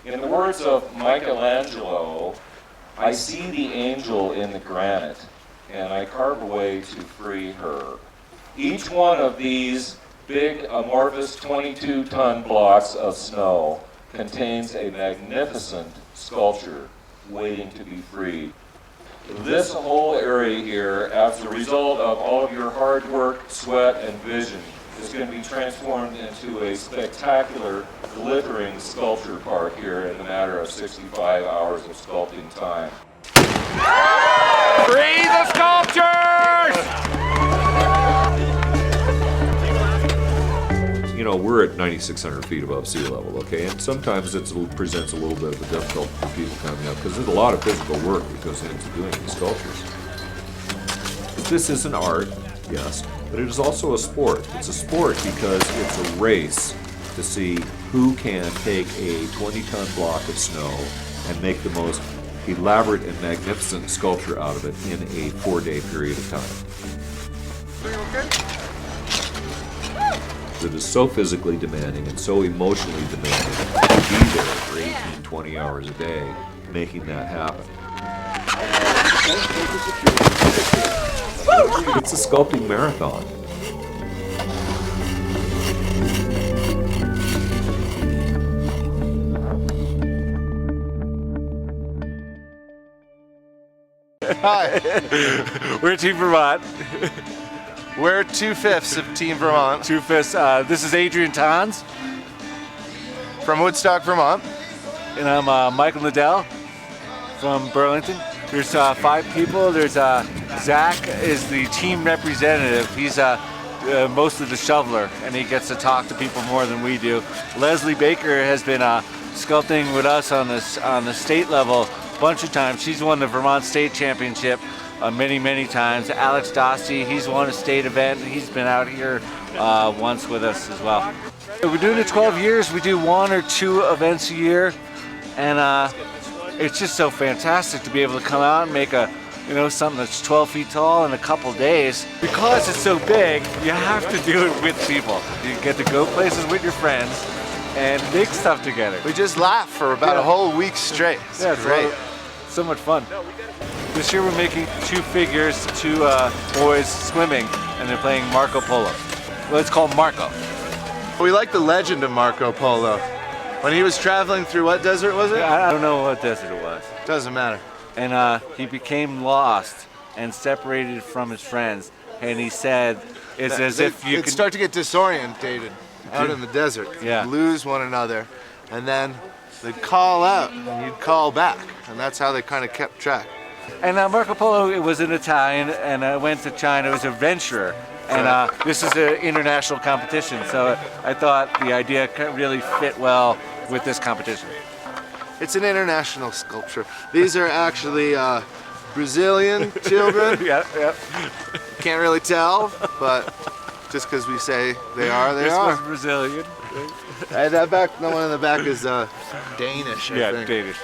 In the words of Michelangelo, I see the angel in the granite, and I carve away to free her. Each one of these big amorphous 22-ton blocks of snow contains a magnificent sculpture waiting to be freed. This whole area here, as a result of all of your hard work, sweat, and vision, is going to be transformed into a spectacular, glittering sculpture park here in a matter of 65 hours of sculpting time. Free the sculptures! You know, we're at 9,600 feet above sea level, okay? And sometimes it presents a little bit of a difficulty for people coming up because there's a lot of physical work that goes into doing these sculptures. But this is an art, yes, but it is also a sport. It's a sport because it's a race to see who can take a 20-ton block of snow and make the most elaborate and magnificent sculpture out of it in a 4-day period of time. That is so physically demanding and so emotionally demanding to be there for 18, 20 hours a day, making that happen. It's a sculpting marathon. Hi, we're Team Vermont. We're 2/5 of Team Vermont. 2/5. This is Adrian Tons. From Woodstock, Vermont. And I'm Michael Liddell from Burlington. There's 5 people. There's Zach is the team representative. He's mostly the shoveler, and he gets to talk to people more than we do. Leslie Baker has been sculpting with us on the state level a bunch of times. She's won the Vermont State Championship many times. Alex Dostie, he's won a state event. He's been out here once with us as well. We're doing it 12 years. We do 1 or 2 events a year, and it's just so fantastic to be able to come out and make something that's 12 feet tall in a couple days. Because it's so big, you have to do it with people. You get to go places with your friends and make stuff together. We just laugh for about a whole week straight. It's great. So much fun. This year we're making 2 figures, 2 boys swimming, and they're playing Marco Polo. Well, it's called Marco. We like the legend of Marco Polo. When he was traveling through what desert was it? I don't know what desert it was. Doesn't matter. And he became lost and separated from his friends. And he said, it's as if you could start to get disorientated out in the desert. Yeah. You'd lose one another, and then they'd call out, and you'd call back. And that's how they kind of kept track. And Marco Polo, it was an Italian, and I went to China. It was an adventurer, and this is an international competition. So I thought the idea really fit well with this competition. It's an international sculpture. These are actually Brazilian children. Yeah. Can't really tell, but just because we say they are, they this are. This was Brazilian. And that back, the one in the back is Danish, I think. Danish.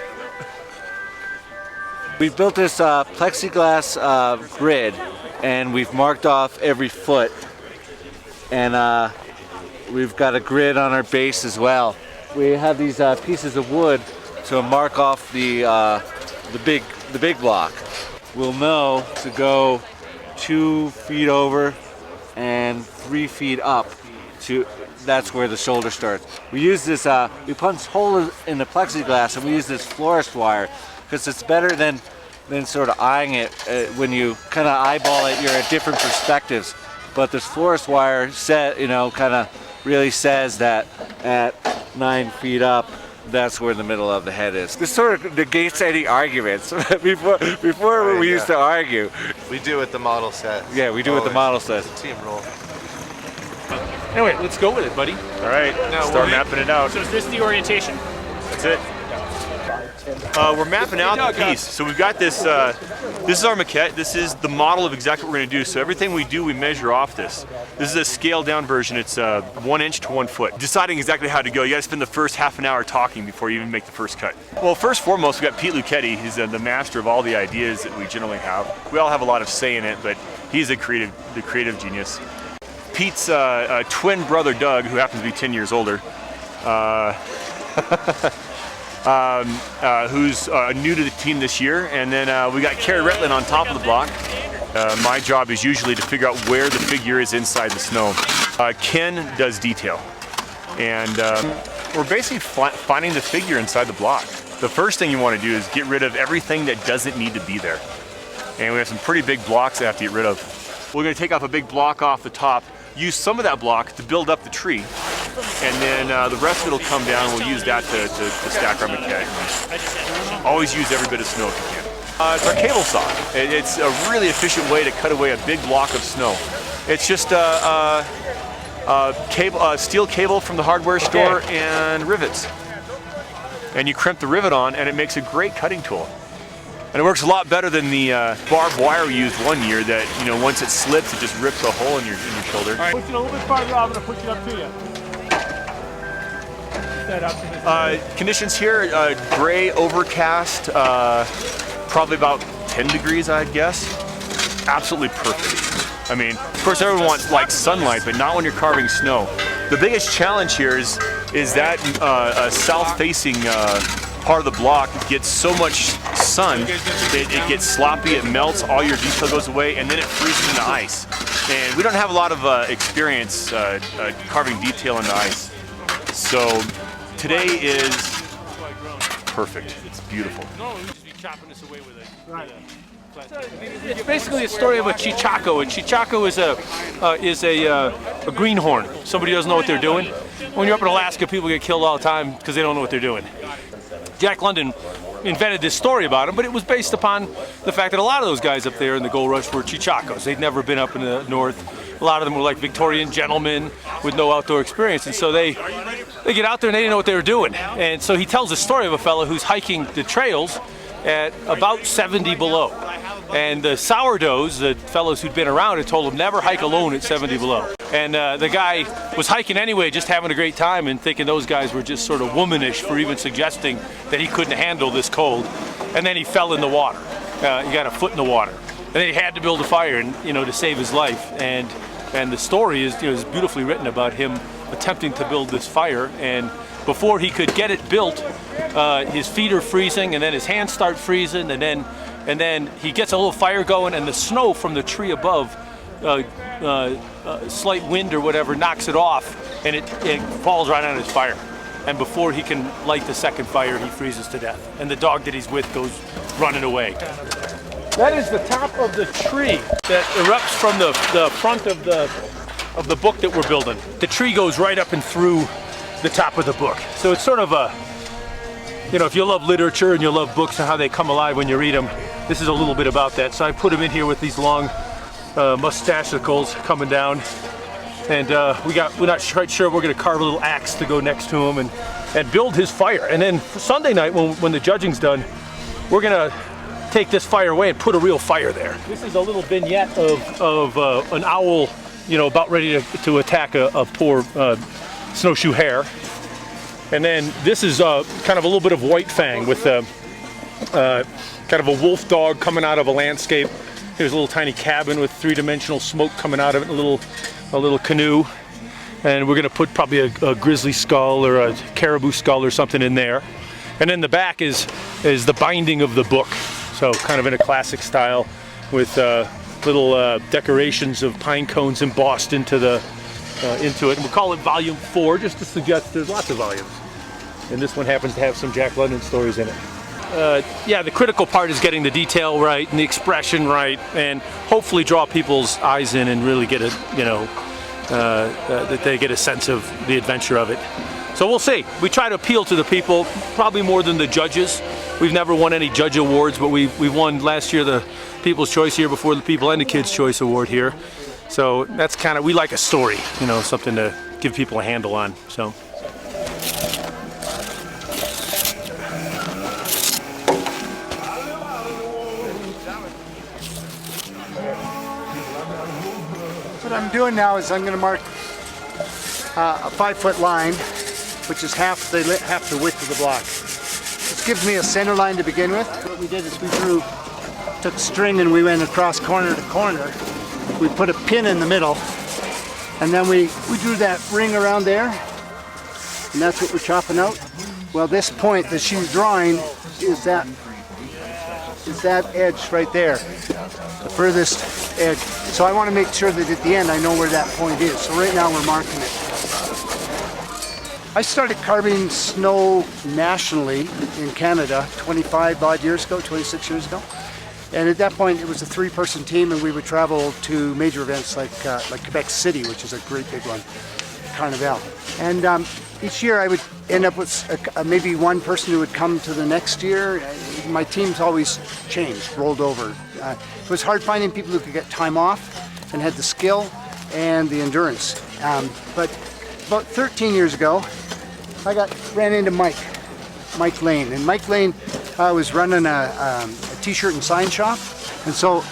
We built this plexiglass grid, and we've marked off every foot, and we've got a grid on our base as well. We have these pieces of wood to mark off the big block. We'll know to go 2 feet over and 3 feet up. That's where the shoulder starts. We use this. We punch holes in the plexiglass, and we use this florist wire. Because it's better than sort of eyeing it. When you kind of eyeball it, you're at different perspectives. But this florist wire kind of really says that at 9 feet up, that's where the middle of the head is. This sort of negates any arguments. Before we used to argue. We do what the model says. Yeah, we do what the model says. Team role. Anyway, let's go with it, buddy. All right, start mapping it out. So is this the orientation? That's it. We're mapping out the piece. So we've got this, this is our maquette. This is the model of exactly what we're gonna do. So everything we do, we measure off this. This is a scaled down version. It's 1 inch to 1 foot. Deciding exactly how to go, you gotta spend the first half an hour talking before you even make the first cut. Well, first and foremost, we got Pete Lucchetti. He's the master of all the ideas that we generally have. We all have a lot of say in it, but he's the creative genius. Pete's twin brother, Doug, who happens to be 10 years older, who's new to the team this year, and then we got Carrie Retland on top of the block. My job is usually to figure out where the figure is inside the snow. Ken does detail, and we're basically finding the figure inside the block. The first thing you want to do is get rid of everything that doesn't need to be there. And we have some pretty big blocks I have to get rid of. We're going to take off a big block off the top, use some of that block to build up the tree, and then the rest of it will come down and we'll use that to stack our maquette. Always use every bit of snow if you can. It's our cable saw. It's a really efficient way to cut away a big block of snow. It's just steel cable from the hardware store and rivets. And you crimp the rivet on and it makes a great cutting tool. And it works a lot better than the barbed wire we used one year that, you know, once it slips, it just rips a hole in your shoulder. All right, push it a little bit farther out, I'm gonna push it up to you. Conditions here, gray, overcast, probably about 10 degrees, I'd guess. Absolutely perfect. I mean, of course everyone wants like sunlight, but not when you're carving snow. The biggest challenge here is that south-facing part of the block gets so much sun that it gets sloppy, it melts, all your detail goes away, and then it freezes into ice. And we don't have a lot of experience carving detail into ice. So today is perfect. It's beautiful. It's basically a story of a chichaco. A chichaco is a greenhorn. Somebody doesn't know what they're doing. When you're up in Alaska, people get killed all the time because they don't know what they're doing. Jack London invented this story about him, but it was based upon the fact that a lot of those guys up there in the gold rush were chichacos. They'd never been up in the north. A lot of them were like Victorian gentlemen with no outdoor experience, and so they get out there and they didn't know what they were doing. And so he tells the story of a fellow who's hiking the trails at about 70 below. And the sourdoughs, the fellows who'd been around, had told him never hike alone at 70 below. And the guy was hiking anyway, just having a great time and thinking those guys were just sort of womanish for even suggesting that he couldn't handle this cold. And then he fell in the water. He got a foot in the water. And then he had to build a fire, and to save his life. And the story is, is beautifully written about him attempting to build this fire. And before he could get it built, his feet are freezing, and then his hands start freezing, and then he gets a little fire going, and the snow from the tree above, slight wind or whatever, knocks it off, and it falls right on his fire. And before he can light the second fire, he freezes to death. And the dog that he's with goes running away. That is the top of the tree that erupts from the front of the book that we're building. The tree goes right up and through the top of the book. So it's sort of a, if you love literature and you love books and how they come alive when you read them, this is a little bit about that. So I put him in here with these long mustachicles coming down, and we're not quite sure we're going to carve a little axe to go next to him and build his fire. And then for Sunday night when the judging's done, we're going to take this fire away and put a real fire there. This is a little vignette of an owl, about ready to attack a poor snowshoe hare. And then this is kind of a little bit of white fang with kind of a wolf dog coming out of a landscape. Here's a little tiny cabin with three-dimensional smoke coming out of it, a little canoe. And we're gonna put probably a grizzly skull or a caribou skull or something in there. And then the back is the binding of the book. So kind of in a classic style with little decorations of pine cones embossed into it. And we'll call it Volume 4, just to suggest there's lots of volumes. And this one happens to have some Jack London stories in it. The critical part is getting the detail right and the expression right, and hopefully draw people's eyes in and really get that they get a sense of the adventure of it. So we'll see. We try to appeal to the people, probably more than the judges. We've never won any judge awards, but we won last year the People's Choice Year before the People and the Kids' Choice Award here. So that's kind of, we like a story, something to give people a handle on. So. What I'm doing now is I'm going to mark a 5-foot line, which is half the width of the block. This gives me a center line to begin with. What we did is we took string and we went across corner to corner. We put a pin in the middle, and then we drew that ring around there, and that's what we're chopping out. Well, this point that she's drawing is that edge right there, the furthest edge. So I want to make sure that at the end I know where that point is. So right now we're marking it. I started carving snow nationally in Canada 25 odd years ago, 26 years ago. And at that point it was a 3-person team, and we would travel to major events like Quebec City, which is a great big one, Carnival. And each year I would end up with maybe one person who would come to the next year. My teams always changed, rolled over. It was hard finding people who could get time off and had the skill and the endurance. But about 13 years ago, I ran into Mike Lane. And Mike Lane was running a t-shirt and sign shop. And so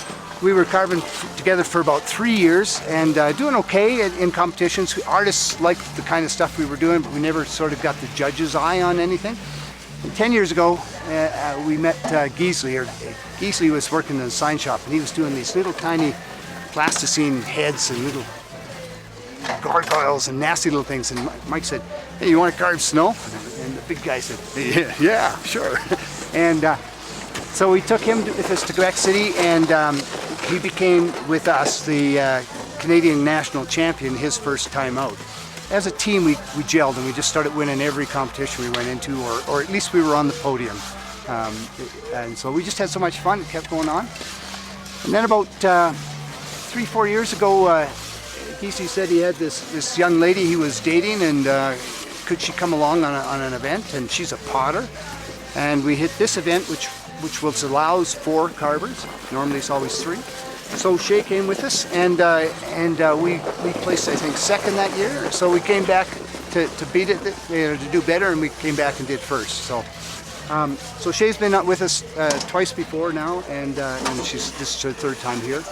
we were carving together for about 3 years and doing okay in competitions. Artists liked the kind of stuff we were doing, but we never sort of got the judge's eye on anything. And 10 years ago, we met Geesley. Geesley was working in a sign shop, and he was doing these little tiny plasticine heads and little gargoyles and nasty little things. And Mike said, "Hey, you want to carve snow?" And the big guy said, "Yeah, sure." And so we took him with us to Quebec City, and he became with us the Canadian national champion his first time out. As a team, we gelled, and we just started winning every competition we went into, or at least we were on the podium. And so we just had so much fun, it kept going on. And then about 3-4 years ago, Geesley said he had this young lady he was dating, and could she come along on an event? And she's a potter. And we hit this event, which allows 4 carvers. Normally it's always 3. So Shay came with us, and we placed, I think, second that year. So we came back to beat it, to do better, and we came back and did first. So Shay's been with us twice before now, and this is her 3rd time here.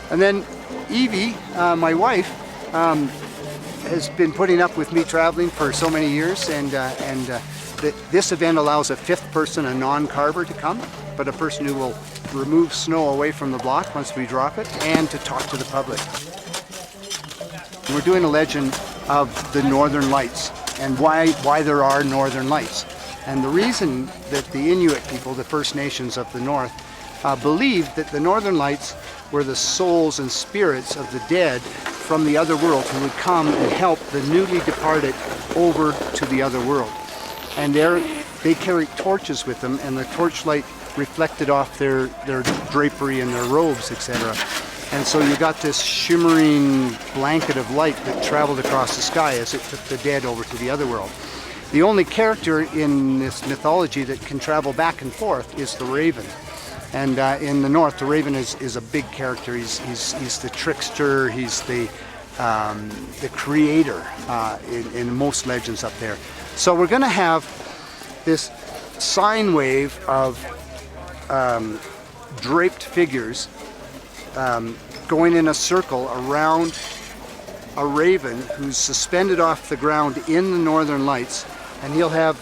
And then Evie, my wife, has been putting up with me traveling for so many years, and this event allows a 5th person, a non-carver, to come, but a person who will remove snow away from the block once we drop it, and to talk to the public. We're doing a legend of the Northern Lights and why there are Northern Lights. And the reason that the Inuit people, the First Nations of the North, believed that the Northern Lights were the souls and spirits of the dead from the other world who would come and help the newly departed over to the other world. And they carried torches with them, and the torchlight reflected off their drapery and their robes, etc. And so you got this shimmering blanket of light that traveled across the sky as it took the dead over to the other world. The only character in this mythology that can travel back and forth is the raven. And in the North, the raven is a big character. He's the trickster. He's the creator in most legends up there. So we're going to have this sine wave of draped figures going in a circle around a raven who's suspended off the ground in the Northern Lights, and he'll have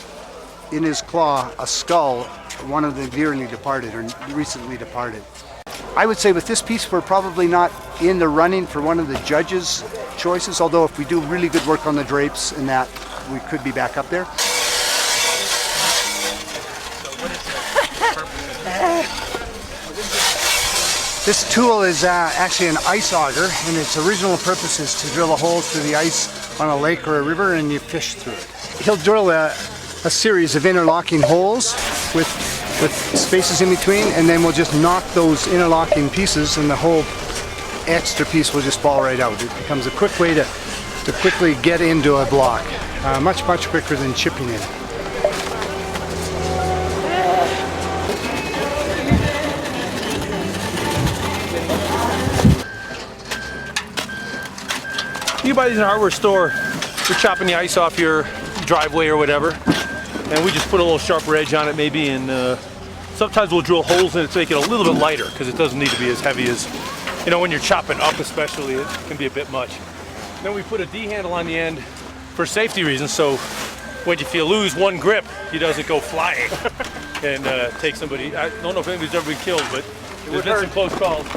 in his claw a skull, one of the dearly departed or recently departed. I would say with this piece we're probably not in the running for one of the judges' choices, although if we do really good work on the drapes and that, we could be back up there. This tool is actually an ice auger, and its original purpose is to drill a hole through the ice on a lake or a river, and you fish through it. He'll drill a series of interlocking holes with spaces in between, and then we'll just knock those interlocking pieces, and the whole extra piece will just fall right out. It becomes a quick way to quickly get into a block, much quicker than chipping in. You buy these in a hardware store, you're chopping the ice off your driveway or whatever, and we just put a little sharper edge on it maybe, and sometimes we'll drill holes in it to make it a little bit lighter, because it doesn't need to be as heavy as, when you're chopping up especially, it can be a bit much. And then we put a D handle on the end for safety reasons, so when if you lose one grip, he doesn't go flying and take somebody. I don't know if anybody's ever been killed, but there's been some close calls.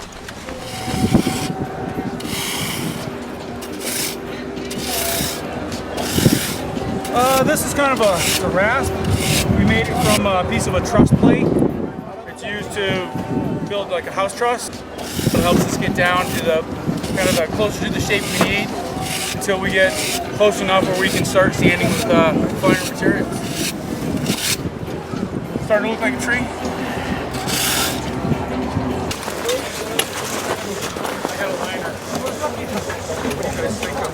This is kind of a rasp. We made it from a piece of a truss plate. It's used to build like a house truss. It helps us get down to the kind of closer to the shape we need until we get close enough where we can start sanding with finer materials. Starting to look like a tree. I got a liner. What do you guys think of?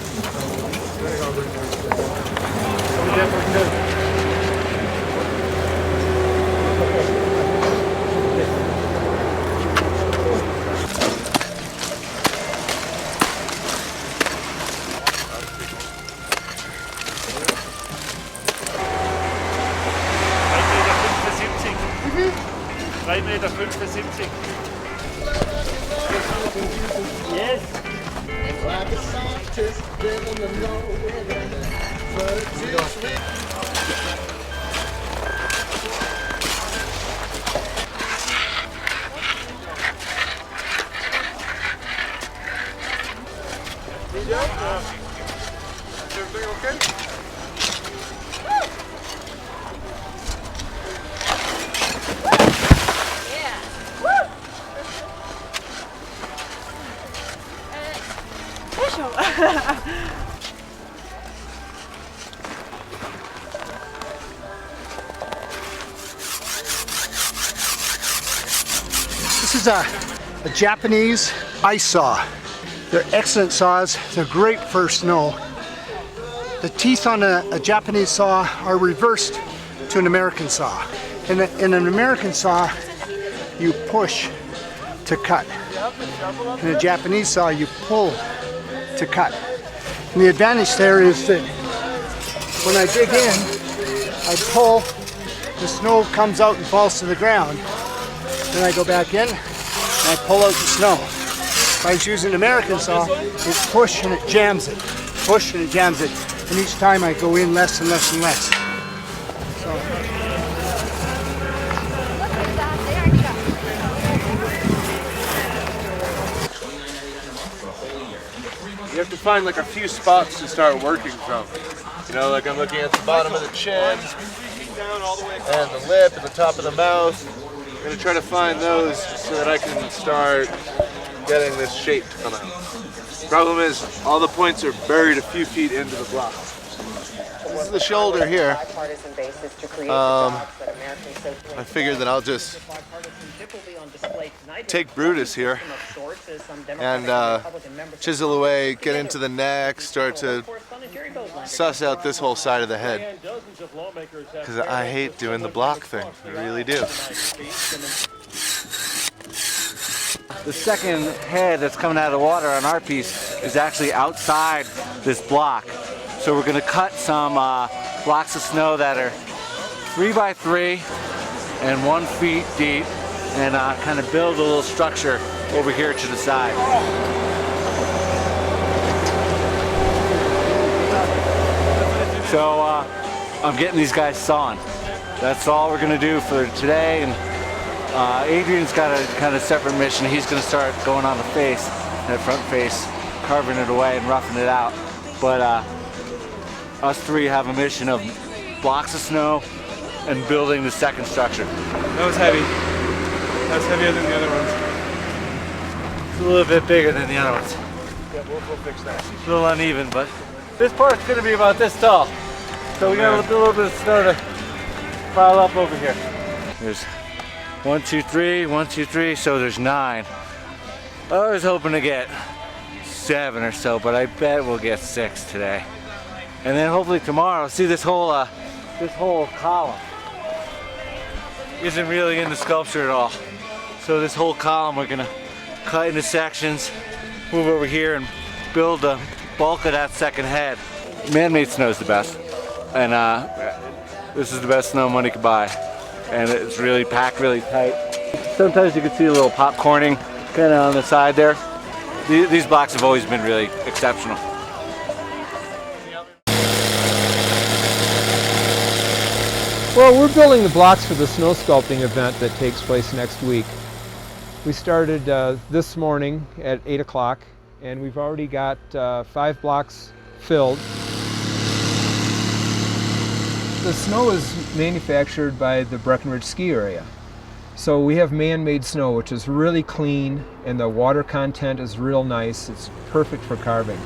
Yes. Everything okay? This is a Japanese ice saw. They're excellent saws. They're great for snow. The teeth on a Japanese saw are reversed to an American saw. In an American saw, you push to cut. In a Japanese saw, you pull to cut. And the advantage there is that when I dig in, I pull, the snow comes out and falls to the ground. Then I go back in, and I pull out the snow. If I was using an American saw, it's push and it jams it. Push and it jams it. And each time I go in less and less and less. So. You have to find like a few spots to start working from. You know, like I'm looking at the bottom of the chin, and the lip, and the top of the mouth. I'm going to try to find those so that I can start getting this shape to come out. Problem is, all the points are buried a few feet into the block. This is the shoulder here. I figured that I'll just take Brutus here and chisel away, get into the neck, start to suss out this whole side of the head. Because I hate doing the block thing, I really do. The second head that's coming out of the water on our piece is actually outside this block. So we're gonna cut some blocks of snow that are 3 by 3 and 1 feet deep and kind of build a little structure over here to the side. So I'm getting these guys sawn. That's all we're gonna do for today. And Adrian's got a kind of separate mission. He's gonna start going on the face, that front face, carving it away and roughing it out. But us three have a mission of blocks of snow and building the second structure. That was heavy. That was heavier than the other ones. It's a little bit bigger than the other ones. Yeah, we'll fix that. It's a little uneven, but this part's gonna be about this tall. So we got a little bit of snow to pile up over here. There's 1, 2, 3, 1, 2, 3, so there's 9. I was hoping to get 7 or so, but I bet we'll get 6 today. And then hopefully tomorrow, see this whole column isn't really in the sculpture at all. So this whole column we're gonna cut into sections, move over here and build the bulk of that second head. Man-made snow is the best. And this is the best snow money could buy. And it's really packed really tight. Sometimes you can see a little popcorning kind of on the side there. These blocks have always been really exceptional. Well, we're building the blocks for the snow sculpting event that takes place next week. We started this morning at 8 o'clock and we've already got 5 blocks filled. The snow is manufactured by the Breckenridge ski area. So we have man-made snow, which is really clean, and the water content is real nice. It's perfect for carving.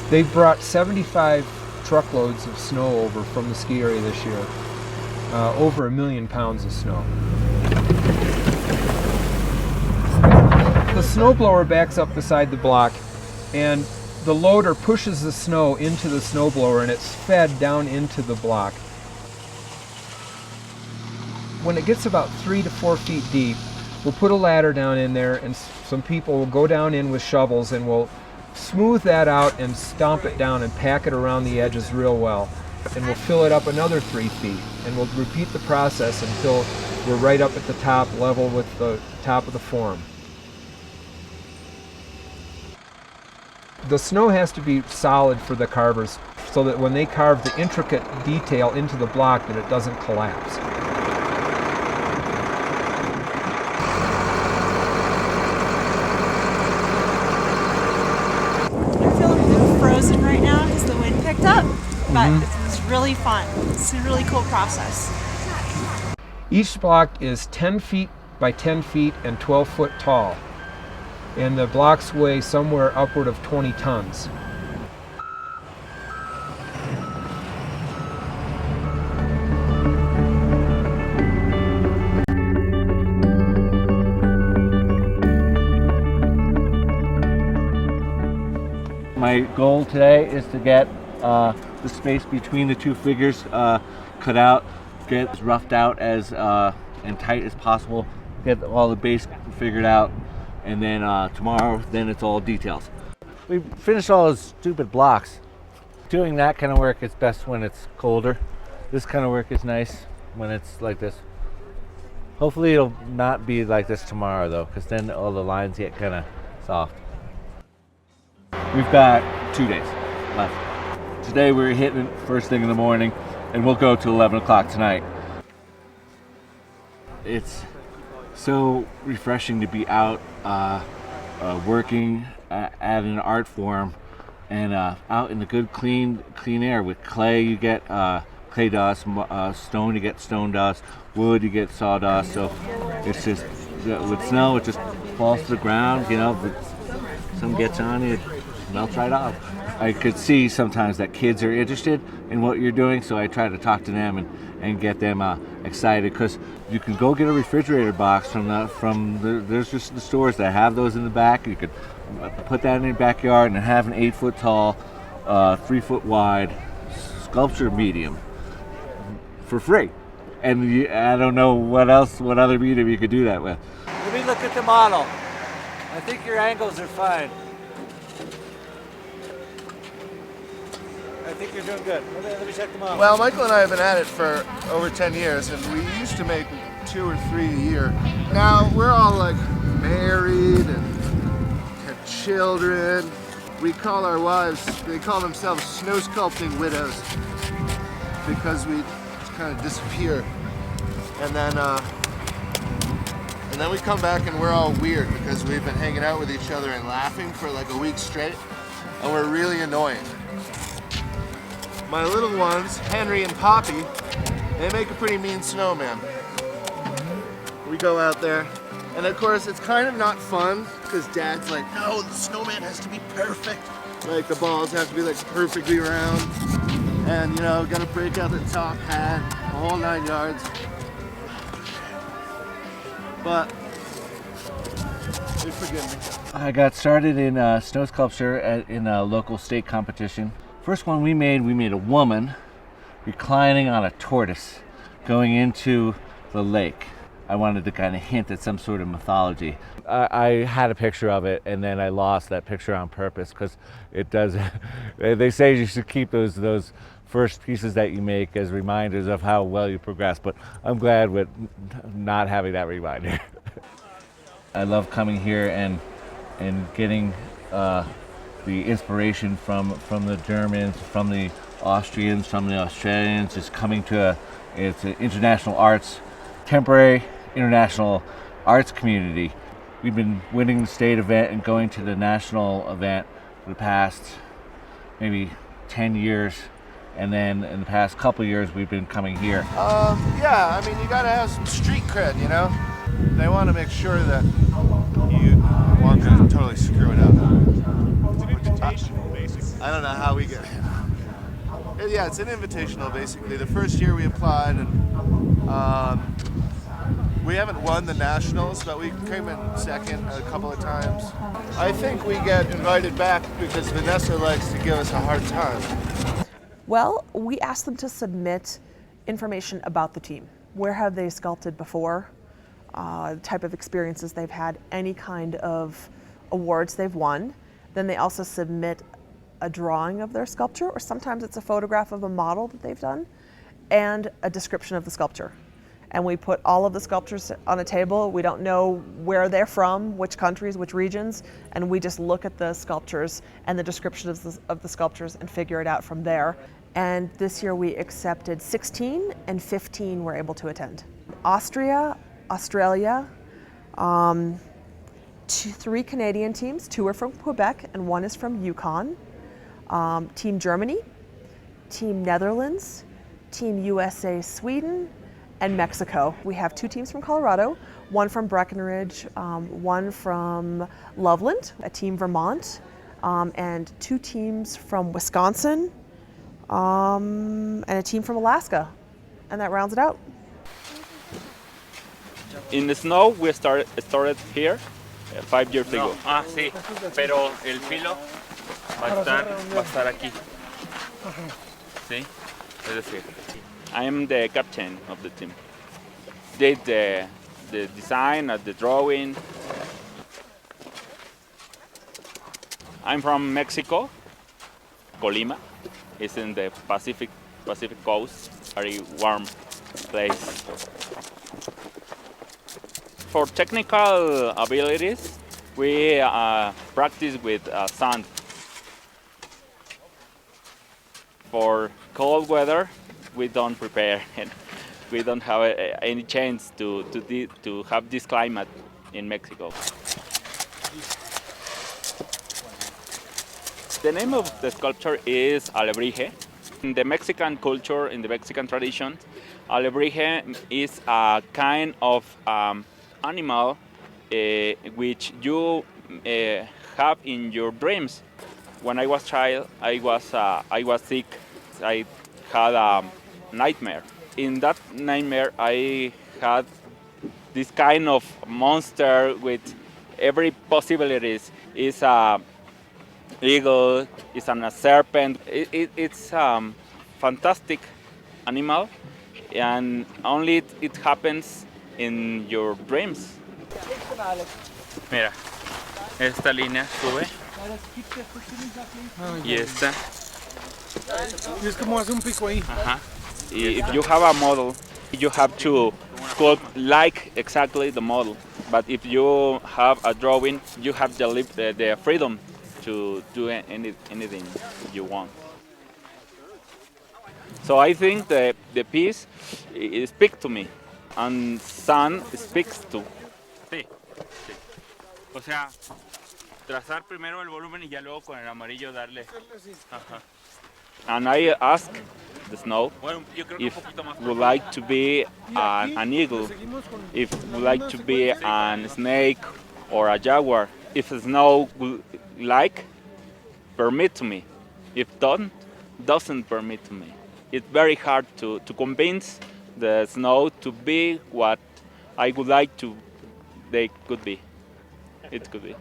They've brought 75 truckloads of snow over from the ski area this year. Over 1 million pounds of snow. The snowblower backs up beside the block, and the loader pushes the snow into the snowblower, and it's fed down into the block. When it gets about 3 to 4 feet deep, we'll put a ladder down in there, and some people will go down in with shovels, and we'll smooth that out and stomp it down and pack it around the edges real well. And we'll fill it up another 3 feet, and we'll repeat the process until we're right up at the top, level with the top of the form. The snow has to be solid for the carvers so that when they carve the intricate detail into the block that it doesn't collapse. I'm feeling a little frozen right now because the wind picked up, but it's really fun. It's a really cool process. Each block is 10 feet by 10 feet and 12 foot tall, and the blocks weigh somewhere upward of 20 tons. My goal today is to get the space between the two figures cut out, get as roughed out as and tight as possible, get all the base figured out, and then tomorrow, then it's all details. We finished all those stupid blocks. Doing that kind of work is best when it's colder. This kind of work is nice when it's like this. Hopefully it'll not be like this tomorrow though, because then all the lines get kind of soft. We've got 2 days left. Today we're hitting it first thing in the morning, and we'll go till 11 o'clock tonight. It's so refreshing to be out working at an art form and out in the good clean air. With clay you get clay dust, stone you get stone dust, wood you get sawdust. So it's just, with snow it just falls to the ground, you know, some gets on you, it melts right off. I could see sometimes that kids are interested in what you're doing, so I try to talk to them and get them excited, because you can go get a refrigerator box there's just the stores that have those in the back. You could put that in your backyard and have an 8 foot tall, 3 foot wide sculpture medium for free. And I don't know what other medium you could do that with. Let me look at the model. I think your angles are fine. I think you're doing good. Let me check them out. Well, Michael and I have been at it for over 10 years, and we used to make 2 or 3 a year. Now we're all like married and have children. We call our wives, they call themselves Snow Sculpting Widows, because we kind of disappear. And then we come back and we're all weird because we've been hanging out with each other and laughing for like a week straight, and we're really annoying. My little ones, Henry and Poppy, they make a pretty mean snowman. We go out there, and of course it's kind of not fun because Dad's like, no, the snowman has to be perfect. Like the balls have to be like perfectly round, and you know, gotta break out the top hat, the whole 9 yards. But they forgive me. I got started in snow sculpture in a local state competition. First one we made a woman reclining on a tortoise going into the lake. I wanted to kind of hint at some sort of mythology. I had a picture of it, and then I lost that picture on purpose because it does. They say you should keep those first pieces that you make as reminders of how well you progress, but I'm glad with not having that reminder. I love coming here and getting the inspiration from the Germans, from the Austrians, from the Australians. It's coming to it's an international arts, temporary international arts community. We've been winning the state event and going to the national event for the past maybe 10 years, and then in the past couple years we've been coming here. Yeah, I mean, you gotta have some street cred, you know? They want to make sure that you aren't gonna totally screw it up. It's an invitational, basically. I don't know how we get it. Yeah, it's an invitational, basically. The first year we applied, and we haven't won the nationals, but we came in second a couple of times. I think we get invited back because Vanessa likes to give us a hard time. Well, we asked them to submit information about the team. Where have they sculpted before? Type of experiences they've had, any kind of awards they've won. Then they also submit a drawing of their sculpture, or sometimes it's a photograph of a model that they've done, and a description of the sculpture. And we put all of the sculptures on a table. We don't know where they're from, which countries, which regions, and we just look at the sculptures and the description of the sculptures and figure it out from there. And this year we accepted 16 and 15 were able to attend. Austria, Australia, 3 Canadian teams, 2 are from Quebec and 1 is from Yukon. Team Germany, Team Netherlands, Team USA Sweden, and Mexico. We have 2 teams from Colorado, 1 from Breckenridge, 1 from Loveland, a team Vermont, and 2 teams from Wisconsin, and a team from Alaska. And that rounds it out. In the snow, we started here 5 years ago. Sí, pero el filo va a estar aquí. Sí, es decir, I am the captain of the team. Did the design of the drawing. I'm from Mexico, Colima. It's in the Pacific coast, very warm place. For technical abilities, we practice with sand. For cold weather, we don't prepare, and we don't have any chance to have this climate in Mexico. The name of the sculpture is alebrije. In the Mexican culture, in the Mexican tradition, alebrije is a kind of animal which you have in your dreams. When I was child, I was sick. I had a nightmare. In that nightmare, I had this kind of monster with every possibilities. It's a eagle, it's a serpent. It's a fantastic animal, and only it happens in your dreams. Mira, esta línea sube y esta. Y es como hace un pico ahí. If you have a model, you have to sculpt like exactly the model. But if you have a drawing, you have the freedom to do anything you want. So I think the piece speaks to me, and sun speaks to. Sí, sí. O sea, trazar primero el volumen y ya luego con el amarillo darle. Ajá. And I ask the snow if would like to be an eagle, if would like to be a snake or a jaguar. If the snow would like, permit to me. If doesn't permit to me. It's very hard to convince the snow to be what I would like to they could be. It could be.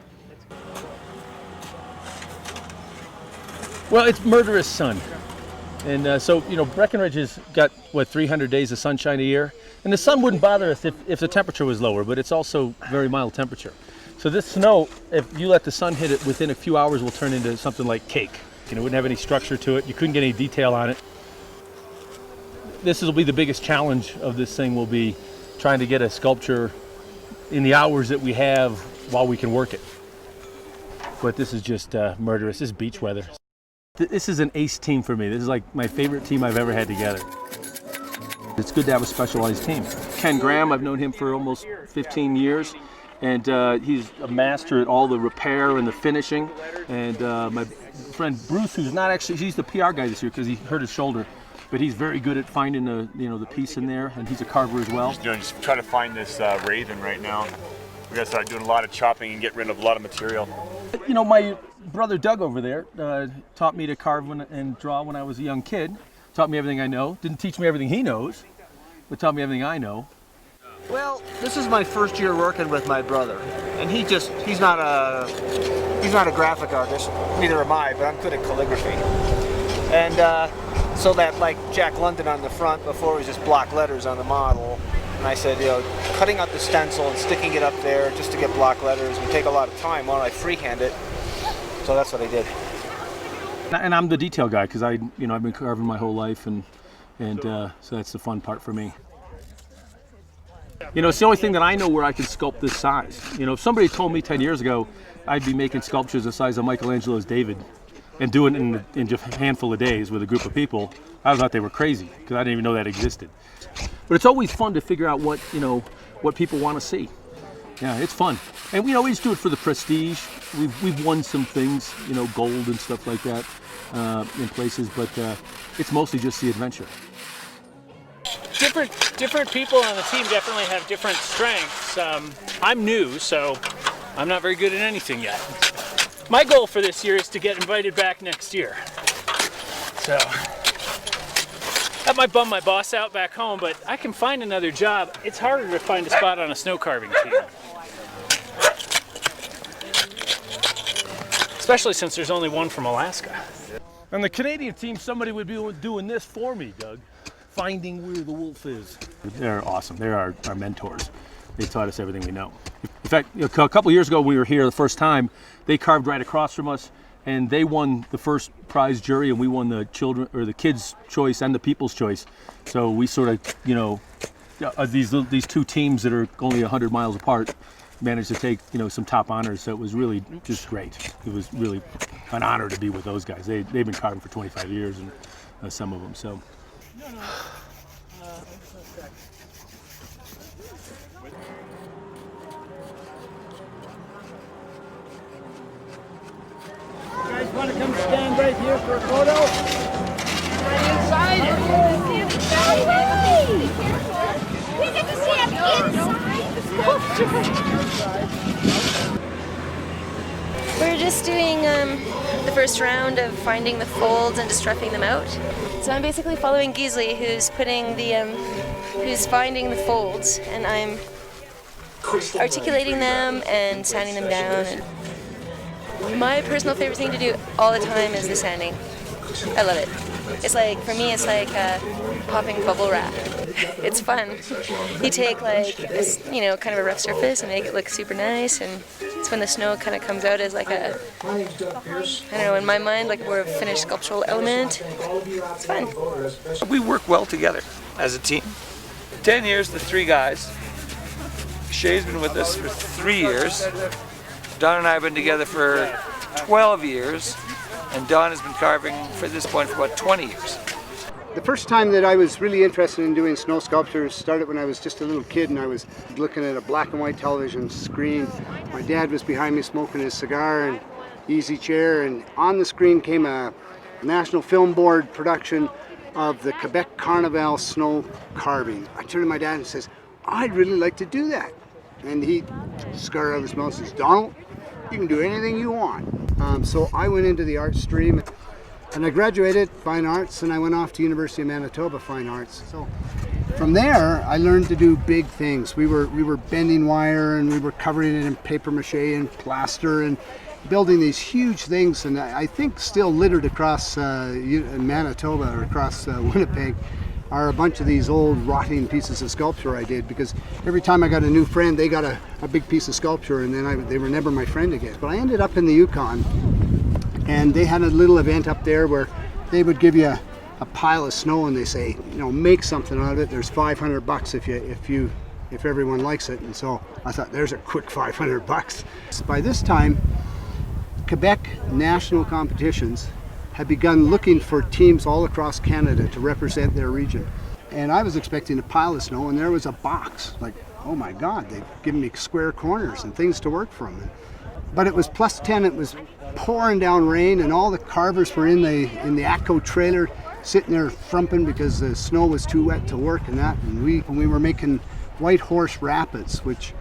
Well, it's murderous sun. And so, you know, Breckenridge has got, 300 days of sunshine a year? And the sun wouldn't bother us if the temperature was lower, but it's also very mild temperature. So this snow, if you let the sun hit it, within a few hours will turn into something like cake. You know, it wouldn't have any structure to it. You couldn't get any detail on it. This will be the biggest challenge of this thing, will be trying to get a sculpture in the hours that we have while we can work it. But this is just murderous. This is beach weather. This is an ace team for me. This is like my favorite team I've ever had together. It's good to have a specialized team. Ken Graham, I've known him for almost 15 years. and he's a master at all the repair and the finishing. And my friend Bruce, who's not actually, he's the PR guy this year because he hurt his shoulder, but he's very good at finding the the piece in there, and he's a carver as well. Just trying to find this raven right now. We got to start doing a lot of chopping and get rid of a lot of material. My brother Doug over there taught me to carve and draw when I was a young kid. Taught me everything I know. Didn't teach me everything he knows, but taught me everything I know. Well, this is my first year working with my brother, and he's not a graphic artist, neither am I, but I'm good at calligraphy. And so that, like Jack London on the front, before it was just block letters on the model, and I said, cutting out the stencil and sticking it up there just to get block letters would take a lot of time. Why don't I freehand it? So that's what I did. And I'm the detail guy because I've been carving my whole life, and so that's the fun part for me. It's the only thing that I know where I can sculpt this size. If somebody told me 10 years ago I'd be making sculptures the size of Michelangelo's David and doing it in just a handful of days with a group of people, I thought they were crazy because I didn't even know that existed. But it's always fun to figure out what people want to see. Yeah, it's fun. And we just do it for the prestige. We've won some things, gold and stuff like that in places, but it's mostly just the adventure. Different people on the team definitely have different strengths. I'm new, so I'm not very good at anything yet. My goal for this year is to get invited back next year. So that might bum my boss out back home, but I can find another job. It's harder to find a spot on a snow carving team. Especially since there's only one from Alaska. On the Canadian team, somebody would be doing this for me, Doug. Finding where the wolf is. They're awesome. They're our mentors. They taught us everything we know. In fact, a couple years ago when we were here the first time, they carved right across from us, and they won the first prize jury, and we won the kids' choice and the people's choice. So we sort of, these two teams that are only 100 miles apart, managed to take some top honors. So it was really just great. It was really an honor to be with those guys. They've been carving for 25 years, and some of them. So. You guys want to come stand right here for a photo? Right inside? We get to stand inside the sculpture. We're just doing the first round of finding the folds and just roughing them out. So I'm basically following Gisli, who's who's finding the folds, and I'm articulating them and sanding them down. And my personal favorite thing to do all the time is the sanding. I love it. It's like, for me, it's like popping bubble wrap. It's fun. You take like this, kind of a rough surface and make it look super nice, and it's when the snow kind of comes out as like I don't know, in my mind, like more of a finished sculptural element. It's fun. We work well together as a team. 10 years, the three guys. Shay's been with us for 3 years. Don and I have been together for 12 years, and Don has been carving for this point for about 20 years. The first time that I was really interested in doing snow sculptures started when I was just a little kid, and I was looking at a black and white television screen. My dad was behind me smoking his cigar and easy chair, and on the screen came a National Film Board production of the Quebec Carnival snow carving. I turned to my dad and says, "I'd really like to do that." And he cigar out of his mouth and says, "Donald, you can do anything you want." So I went into the art stream, and I graduated Fine Arts, and I went off to University of Manitoba Fine Arts. So from there, I learned to do big things. We were bending wire, and we were covering it in paper mache and plaster, and building these huge things. And I think still littered across Manitoba or across Winnipeg are a bunch of these old rotting pieces of sculpture I did, because every time I got a new friend, they got a big piece of sculpture, and then they were never my friend again. But I ended up in the Yukon, and they had a little event up there where they would give you a pile of snow, and they say, make something out of it. There's $500 if everyone likes it. And so I thought, there's a quick $500. By this time, Quebec national competitions had begun looking for teams all across Canada to represent their region. And I was expecting a pile of snow, and there was a box, like oh my God, they've given me square corners and things to work from. But it was plus 10, it was pouring down rain, and all the carvers were in the ATCO trailer sitting there frumping because the snow was too wet to work and that. And we were making White Horse Rapids, which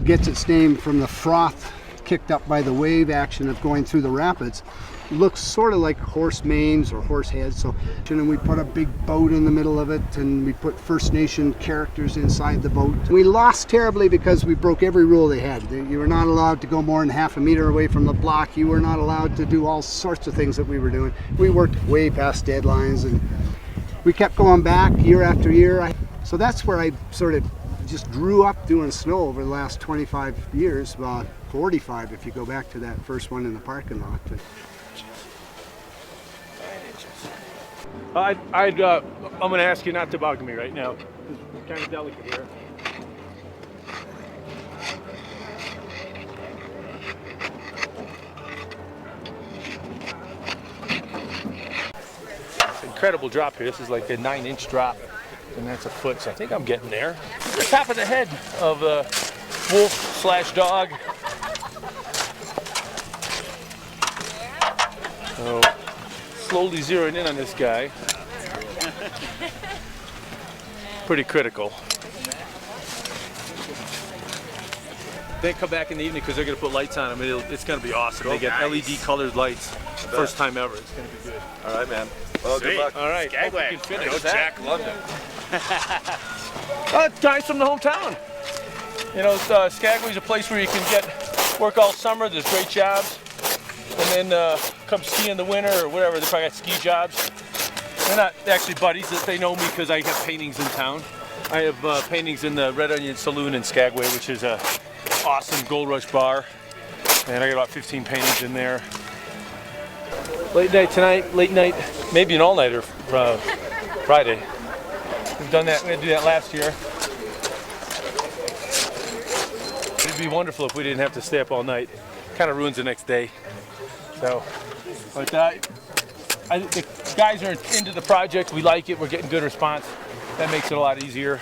gets its name from the froth kicked up by the wave action of going through the rapids. It looks sort of like horse manes or horse heads. So, and we put a big boat in the middle of it, and we put First Nation characters inside the boat. We lost terribly because we broke every rule they had. You were not allowed to go more than half a meter away from the block. You were not allowed to do all sorts of things that we were doing. We worked way past deadlines, and we kept going back year after year. So that's where I sort of just grew up doing snow over the last 25 years, 45 if you go back to that first one in the parking lot. I'm going to ask you not to bug me right now. It's kind of delicate here. Incredible drop here. This is like a 9-inch drop, and that's a foot, so I think I'm getting there. The top of the head of a wolf/dog. So, slowly zeroing in on this guy. Pretty critical. Then come back in the evening because they're going to put lights on them. It's going to be awesome. They get LED colored lights. First time ever. It's going to be good. All right, man. Well, good luck. All right. Skagway. Hope you can finish Go that. Jack London. Guys from the hometown. You know, Skagway's a place where you can work all summer. There's great jobs. And then come ski in the winter or whatever. They probably got ski jobs. They're not actually buddies. They know me because I have paintings in town. I have paintings in the Red Onion Saloon in Skagway, which is a awesome Gold Rush bar. And I got about 15 paintings in there. Late night tonight, late night, maybe an all-nighter Friday. We've done that. We had to do that last year. It'd be wonderful if we didn't have to stay up all night. Kind of ruins the next day. So, but the guys are into the project. We like it. We're getting good response. That makes it a lot easier.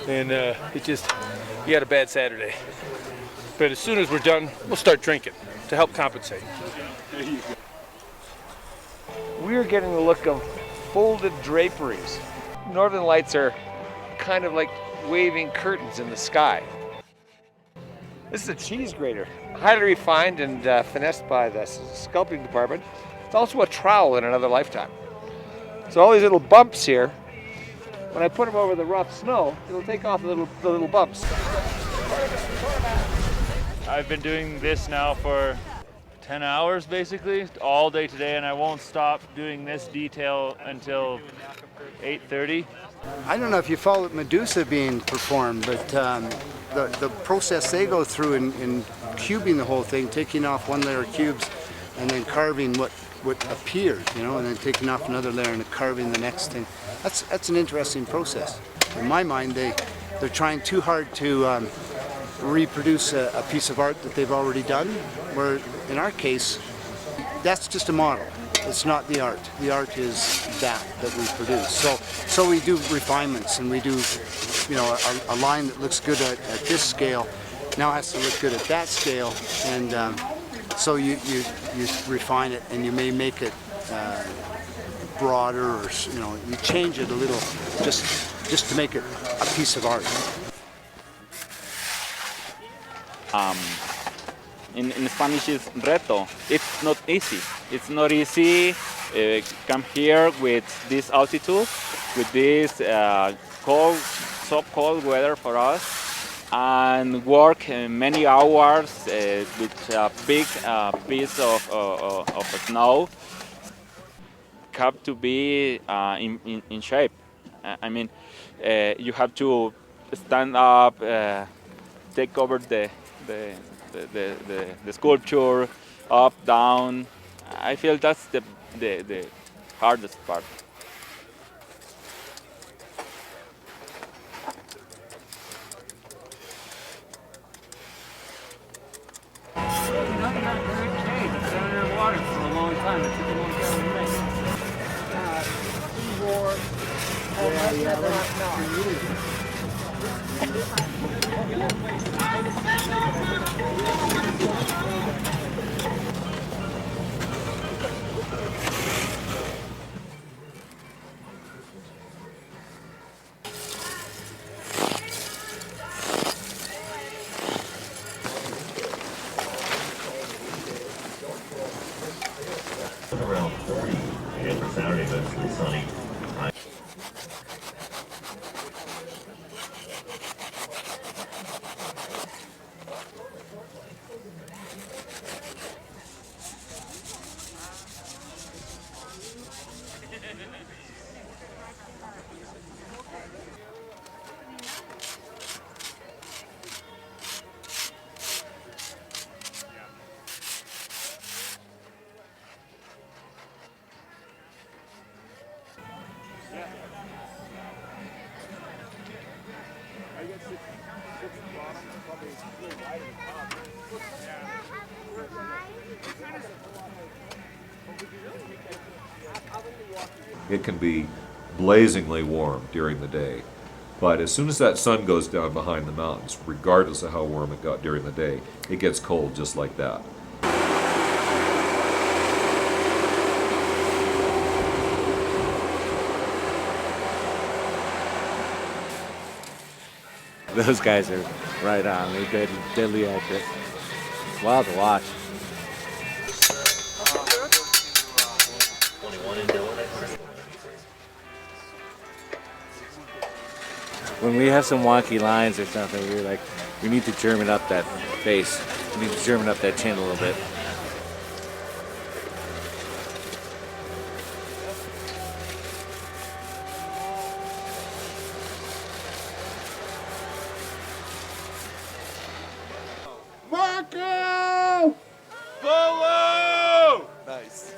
And we had a bad Saturday. But as soon as we're done, we'll start drinking to help compensate. We're getting the look of folded draperies. Northern lights are kind of like waving curtains in the sky. This is a cheese grater, highly refined and finessed by the sculpting department. It's also a trowel in another lifetime. So all these little bumps here, when I put them over the rough snow, it'll take off the little bumps. I've been doing this now for 10 hours basically, all day today, and I won't stop doing this detail until 8:30. I don't know if you followed Medusa being performed, but the process they go through in cubing the whole thing, taking off one layer of cubes and then carving what appears, you know, and then taking off another layer and carving the next thing. That's an interesting process. In my mind, they're trying too hard to reproduce a piece of art that they've already done, where in our case, that's just a model. It's not the art. The art is that we produce. So we do refinements, and we do, you know, a line that looks good at this scale now has to look good at that scale, and so you refine it, and you may make it broader, or you know, you change it a little, just to make it a piece of art. In Spanish is reto. It's not easy. It's not easy. Come here with this altitude, with this so cold weather for us, and work many hours with a big piece of snow. Have to be in shape. I mean, you have to stand up, take over the sculpture, up, down. I feel that's the hardest part. Water for a long time. It took a long time to make. Around 40, and for Saturday, mostly sunny. It can be blazingly warm during the day, but as soon as that sun goes down behind the mountains, regardless of how warm it got during the day, it gets cold just like that. Those guys are right on. They're deadly accurate. It's wild to watch. When we have some wonky lines or something, we're like, we need to German up that face. We need to German up that chin a little bit. Marco! Polo! Nice.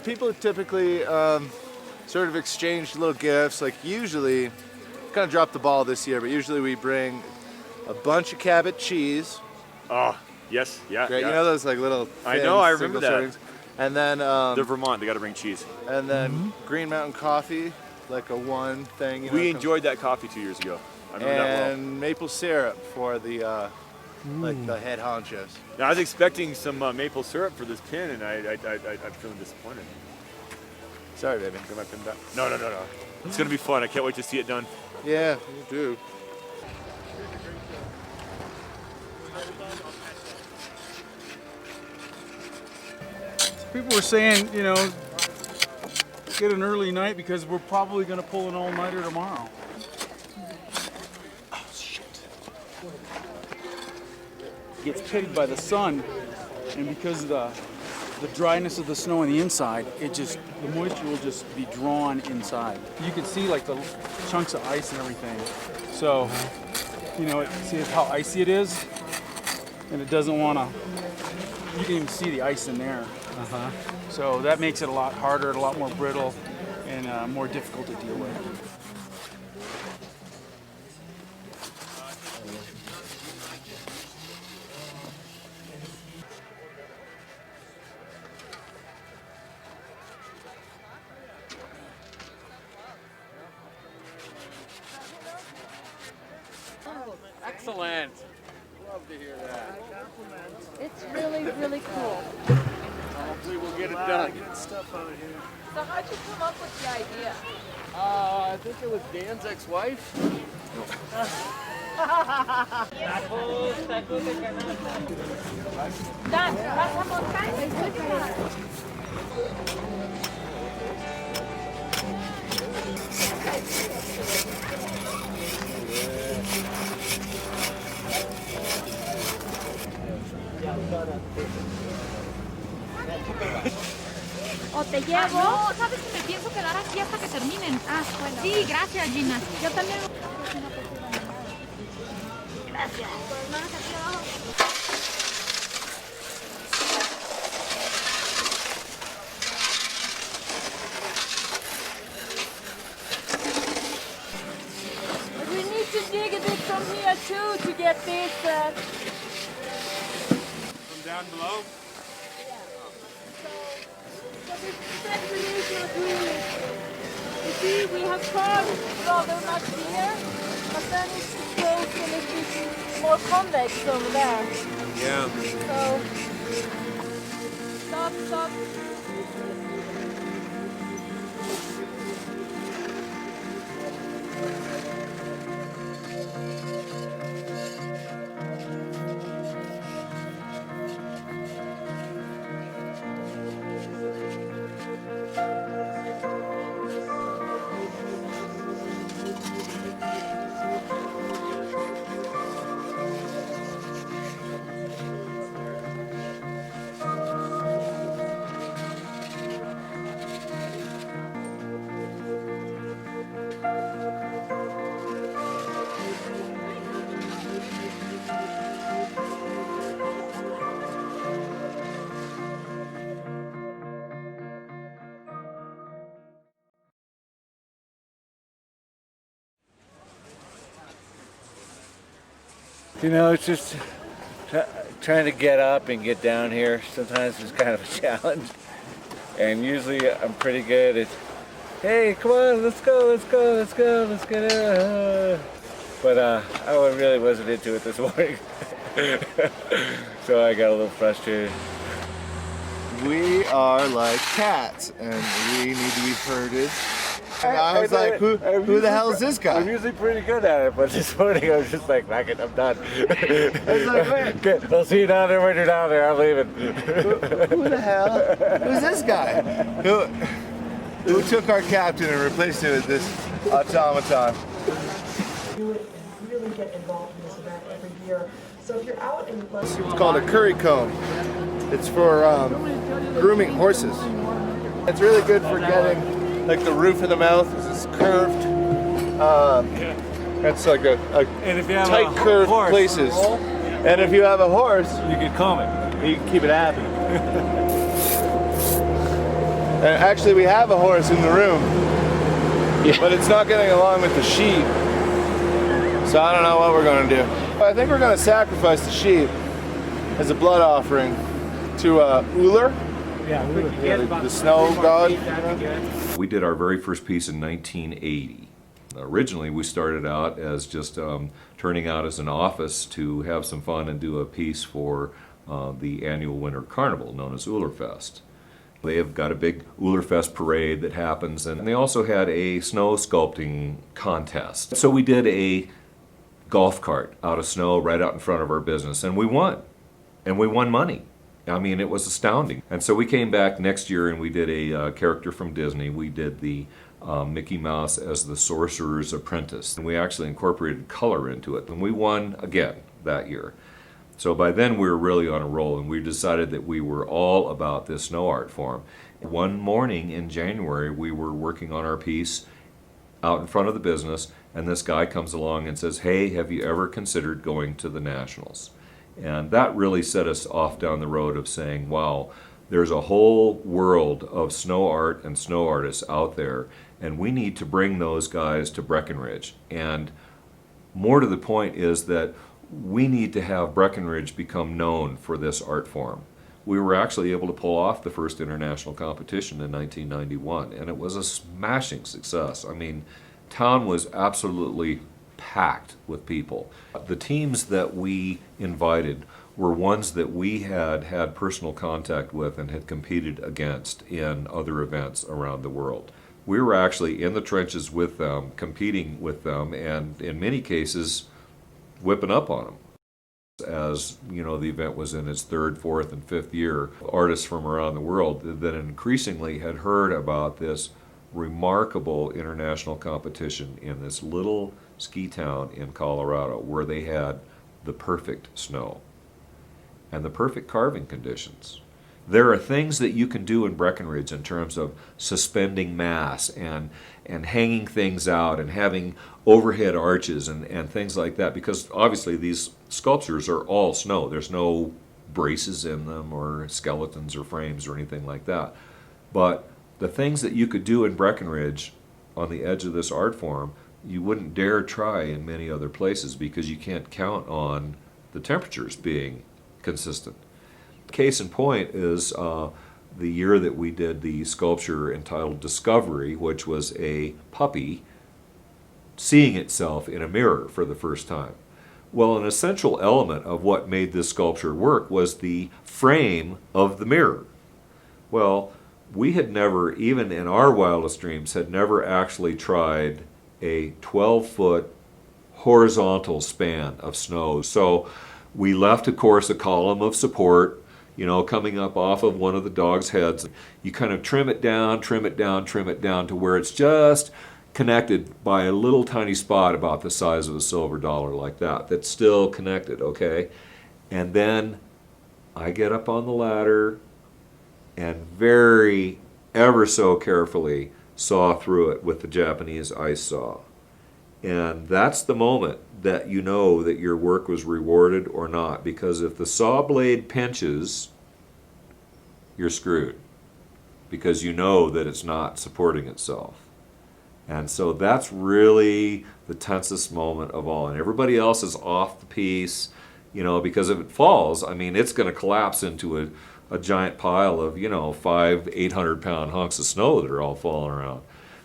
People typically sort of exchange little gifts. Like usually, kind of dropped the ball this year, but usually we bring a bunch of Cabot cheese. Oh, yes, yeah. Great. Yeah. You know those like little I thin know, I remember single that. servings? And then They're Vermont, they got to bring cheese. and then Green Mountain coffee, like a one thing. You know, We enjoyed that coffee 2 years ago. I remember that well. and maple syrup for the like the head honchos. Now, I was expecting some maple syrup for this pin, and I'm feeling disappointed. Sorry, baby. Get my pin back. No. It's gonna be fun. I can't wait to see it done. Yeah, you do. People were saying, you know, get an early night because we're probably going to pull an all-nighter tomorrow. Oh, shit. It gets pitted by the sun, and because of the dryness of the snow on the inside, the moisture will just be drawn inside. You can see like the chunks of ice and everything. So, you know, see how icy it is? And it doesn't want to, you can even see the ice in there. So that makes it a lot harder, a lot more brittle, and more difficult to deal with. Excellent. Love to hear that. It's really, really cool. Hopefully we'll get it done. Stuff out of here. So how'd you come up with the idea? I think it was Dan's ex-wife. Dan, vas a montar. O te llevo. No, sabes que me pienso quedar aquí hasta que terminen. Ah, bueno. Sí, gracias, Gina. Yo también. Gracias. We need to dig a bit from here too to get this down below? You see, we have carved rather much here, but then it goes a little bit more convex over there. Yeah. So, stop. You know, it's just trying to get up and get down here. Sometimes it's kind of a challenge. And usually I'm pretty good at, hey, come on, let's go, let's get it. But I really wasn't into it this morning. So I got a little frustrated. We are like cats, and we need to be herded. And I was like, who the hell is this guy? I'm usually pretty good at it, but this morning I was just like, "Fuck it, I'm done." I was like, wait. Good. I'll see you down there when you're down there. I'm leaving. Who the hell? Who's this guy? Who took our captain and replaced him with this automaton? Do it and really get involved in this event every year. So if you're out and It's called a curry comb. It's for grooming horses. It's really good for getting like the roof of the mouth is curved. That's like a And if you have tight a curved horse, places. And if you have a horse, you can comb it. you can keep it happy. And actually, we have a horse in the room, but it's not getting along with the sheep. So I don't know what we're going to do. I think we're going to sacrifice the sheep as a blood offering to Uller. Yeah, the snow god. We did our very first piece in 1980. Originally, we started out as just turning out as an office to have some fun and do a piece for the annual winter carnival known as Ullerfest. They have got a big Ullerfest parade that happens, and they also had a snow sculpting contest. So we did a golf cart out of snow right out in front of our business, and we won. And we won money. I mean, it was astounding. And so we came back next year and we did a character from Disney. We did the Mickey Mouse as the Sorcerer's Apprentice. And we actually incorporated color into it. And we won again that year. So by then we were really on a roll, and we decided that we were all about this snow art form. One morning in January, we were working on our piece out in front of the business, and this guy comes along and says, "Hey, have you ever considered going to the Nationals?" And that really set us off down the road of saying, wow, there's a whole world of snow art and snow artists out there, and we need to bring those guys to Breckenridge. And more to the point is that we need to have Breckenridge become known for this art form. We were actually able to pull off the first international competition in 1991, and it was a smashing success. I mean, town was absolutely packed with people. The teams that we invited were ones that we had had personal contact with and had competed against in other events around the world. We were actually in the trenches with them, competing with them, and in many cases, whipping up on them. As you know, the event was in its third, fourth, and fifth year, artists from around the world that increasingly had heard about this remarkable international competition in this little ski town in Colorado where they had the perfect snow and the perfect carving conditions. There are things that you can do in Breckenridge in terms of suspending mass and hanging things out and having overhead arches and things like that, because obviously these sculptures are all snow. There's no braces in them or skeletons or frames or anything like that. But the things that you could do in Breckenridge on the edge of this art form, you wouldn't dare try in many other places because you can't count on the temperatures being consistent. case in point is the year that we did the sculpture entitled Discovery, which was a puppy seeing itself in a mirror for the first time. Well, an essential element of what made this sculpture work was the frame of the mirror. Well, we had never, even in our wildest dreams, had never actually tried a 12-foot horizontal span of snow. So we left, of course, a column of support, you know, coming up off of one of the dog's heads. You kind of trim it down, trim it down, trim it down to where it's just connected by a little tiny spot about the size of a silver dollar, like that, that's still connected, okay? And then I get up on the ladder and very, ever so carefully saw through it with the Japanese ice saw. And that's the moment that you know that your work was rewarded or not, because if the saw blade pinches, you're screwed, because you know that it's not supporting itself. And so that's really the tensest moment of all. And everybody else is off the piece, you know, because if it falls, I mean, it's going to collapse into a giant pile of, you know, 800-pound hunks of snow that are all falling around.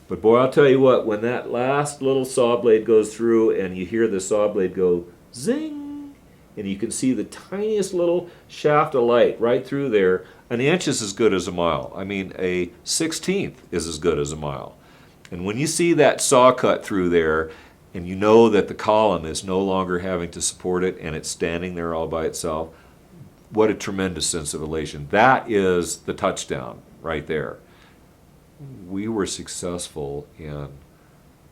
But boy, I'll tell you what, when that last little saw blade goes through and you hear the saw blade go zing, and you can see the tiniest little shaft of light right through there, an inch is as good as a mile. I mean, a 16th is as good as a mile. And when you see that saw cut through there, and you know that the column is no longer having to support it and it's standing there all by itself, what a tremendous sense of elation. That is the touchdown right there. We were successful in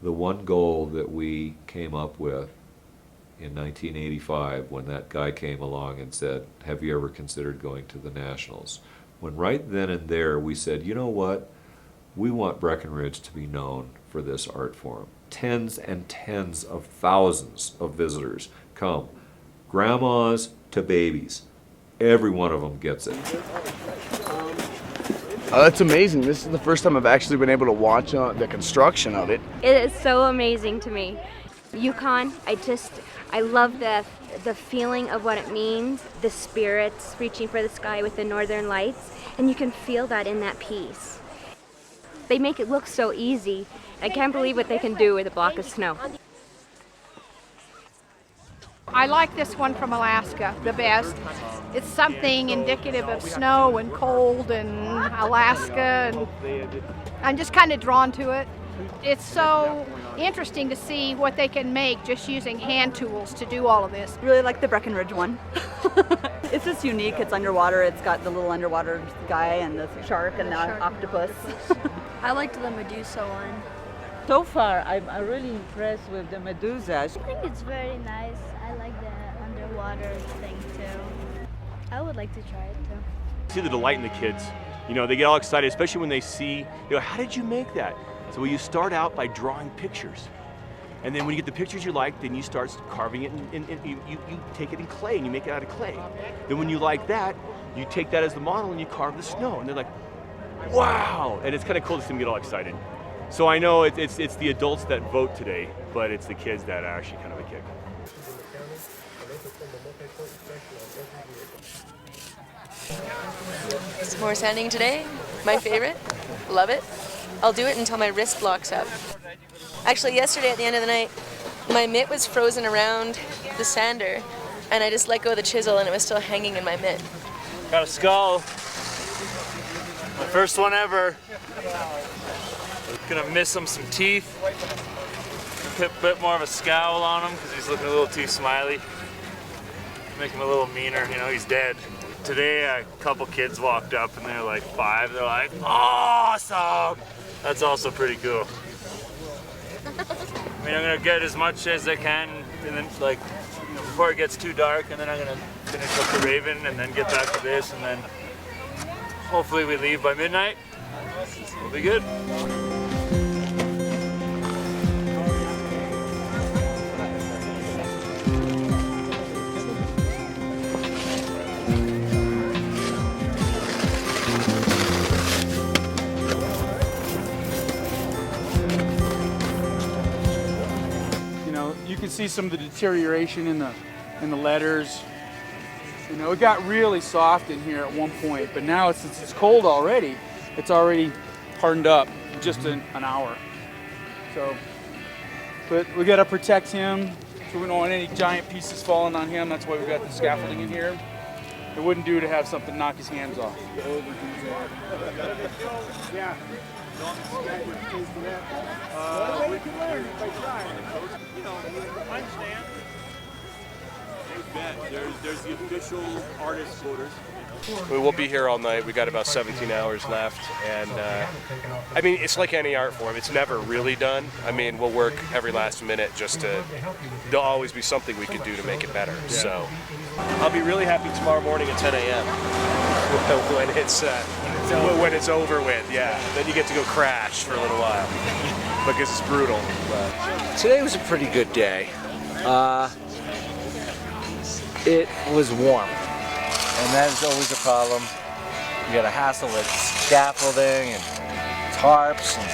the one goal that we came up with in 1985 when that guy came along and said, have you ever considered going to the Nationals? When right then and there we said, you know what? We want Breckenridge to be known for this art form. Tens and tens of thousands of visitors come, grandmas to babies. Every one of them gets it. That's amazing. This is the first time I've actually been able to watch the construction of it. It is so amazing to me. Yukon, I love the feeling of what it means, the spirits reaching for the sky with the northern lights, and you can feel that in that piece. They make it look so easy. I can't believe what they can do with a block of snow. I like this one from Alaska the best. It's something indicative of snow and cold and Alaska, and I'm just kind of drawn to it. It's so interesting to see what they can make just using hand tools to do all of this. Really like the Breckenridge one. It's just unique. It's underwater. It's got the little underwater guy and the shark and the octopus. I liked the Medusa one. So far, I'm really impressed with the Medusa. I think it's very nice. I like the underwater thing too. I would like to try it too. See the delight in the kids. You know, they get all excited, especially when they see, you know, how did you make that? So you start out by drawing pictures. And then when you get the pictures you like, then you start carving it, you take it in clay and you make it out of clay. Then when you like that, you take that as the model and you carve the snow. And they're like, wow! And it's kind of cool to see them get all excited. So I know it's the adults that vote today, but it's the kids that are actually kind of a kick. Some more sanding today. My favorite. Love it. I'll do it until my wrist locks up. Actually, yesterday at the end of the night, my mitt was frozen around the sander, and I just let go of the chisel and it was still hanging in my mitt. Got a skull. My first one ever. Gonna miss him some teeth. Put a bit more of a scowl on him because he's looking a little too smiley. Make him a little meaner, you know, he's dead. Today a couple kids walked up and they're like 5. They're like, awesome! That's also pretty cool. I mean, I'm gonna get as much as I can, and then like, you know, before it gets too dark, and then I'm gonna finish up the Raven and then get back to this, and then hopefully we leave by midnight. We'll be good. You can see some of the deterioration in the letters. You know, it got really soft in here at one point, but now since it's cold already, it's already hardened up in just an hour. So, but we got to protect him so we don't want any giant pieces falling on him. That's why we got the scaffolding in here. It wouldn't do to have something knock his hands off. Yeah. There's the official artist quarters. We will be here all night. We got about 17 hours left, and I mean, it's like any art form. It's never really done. I mean, we'll work every last minute just to. There'll always be something we can do to make it better. Yeah. So, I'll be really happy tomorrow morning at 10 a.m. when it's over with. Yeah, then you get to go crash for a little while because it's brutal. But. Today was a pretty good day. It was warm, and that is always a problem. You got to hassle with scaffolding and tarps, and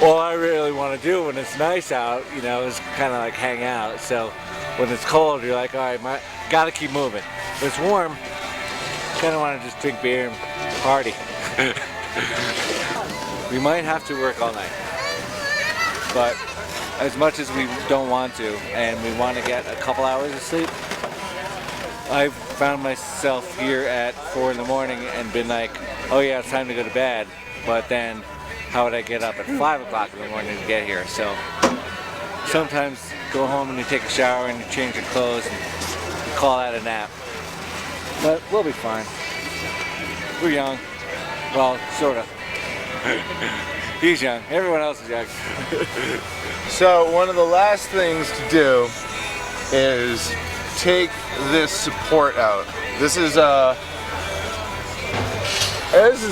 all I really want to do when it's nice out, you know, is kind of like hang out. So when it's cold, you're like, all right, gotta keep moving. When it's warm, kind of want to just drink beer and party. We might have to work all night, but as much as we don't want to, and we want to get a couple hours of sleep, I've found myself here at 4 in the morning and been like, oh yeah, it's time to go to bed, but then how would I get up at 5 o'clock in the morning to get here? So sometimes go home and you take a shower and you change your clothes and you call that a nap. But we'll be fine. We're young. Well, sort of. He's young. Everyone else is young. So one of the last things to do is take this support out. This is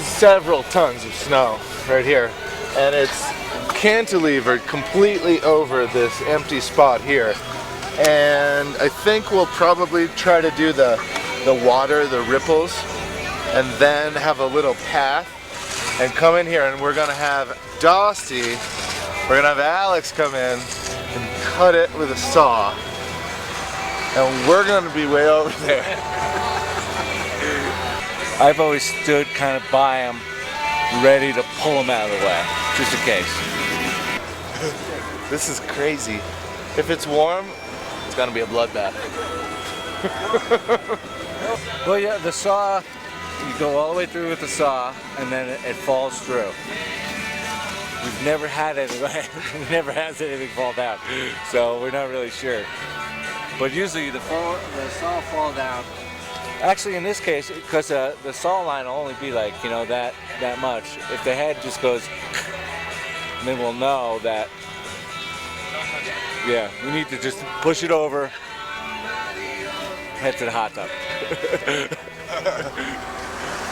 several tons of snow right here, and it's cantilevered completely over this empty spot here. And I think we'll probably try to do the water, the ripples, and then have a little path and come in here, and we're gonna have Dosty, we're gonna have Alex come in and cut it with a saw, and we're gonna be way over there. I've always stood kind of by him, ready to pull him out of the way, just in case. This is crazy. If it's warm, it's gonna be a bloodbath. Well, yeah, the saw, you go all the way through with the saw, and then it falls through. We've never had anything fall down, so we're not really sure. But usually the saw fall down. Actually, in this case, because the saw line will only be like, you know, that much. If the head just goes, then we'll know that, yeah, we need to just push it over, head to the hot tub.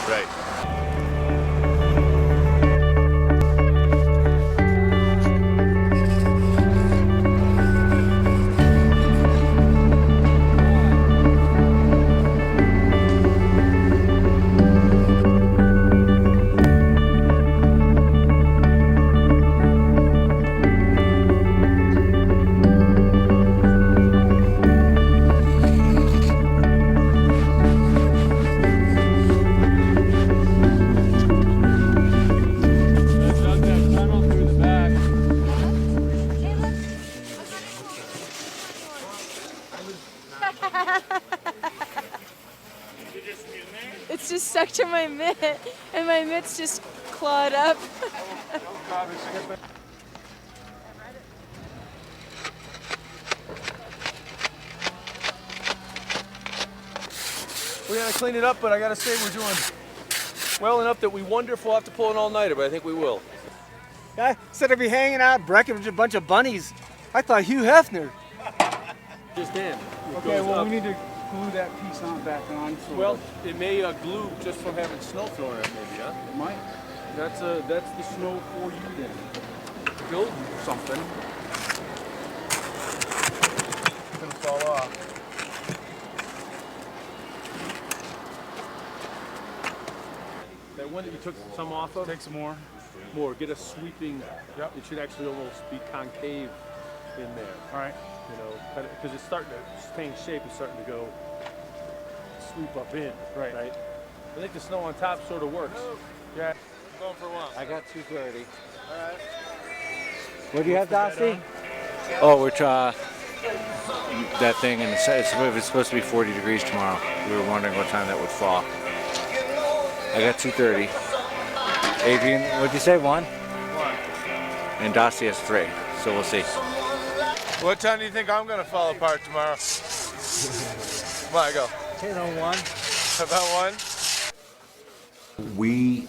Right. It's just stuck to my mitt, and my mitt's just clawed up. We gotta clean it up, but I gotta say we're doing well enough that we wonder if we'll have to pull an all-nighter, but I think we will. Yeah, instead of be hanging out breaking with a bunch of bunnies, I thought Hugh Hefner. Just in. Okay, well, we need to glue that piece on back on. So well, it may glue just from having snow thrown on it, maybe, huh? It might. That's the snow for you then. Build something. It's gonna fall off. That one that you took some off of? Take some more. More. Get a sweeping. Yep. It should actually almost be concave in there. All right. You know, because it's starting to change shape. It's starting to go sweep up in. Right. Right. I think the snow on top sort of works. Yeah. I'm going for one. I got 230. All right. What do you have, Dusty? Oh, we're that thing, and it's supposed to be 40 degrees tomorrow. We were wondering what time that would fall. I got 230. Adrian, what'd you say? 1? 1. And Dusty has 3. So we'll see. What time do you think I'm gonna fall apart tomorrow? Come on, go. 10:01. How about 1? We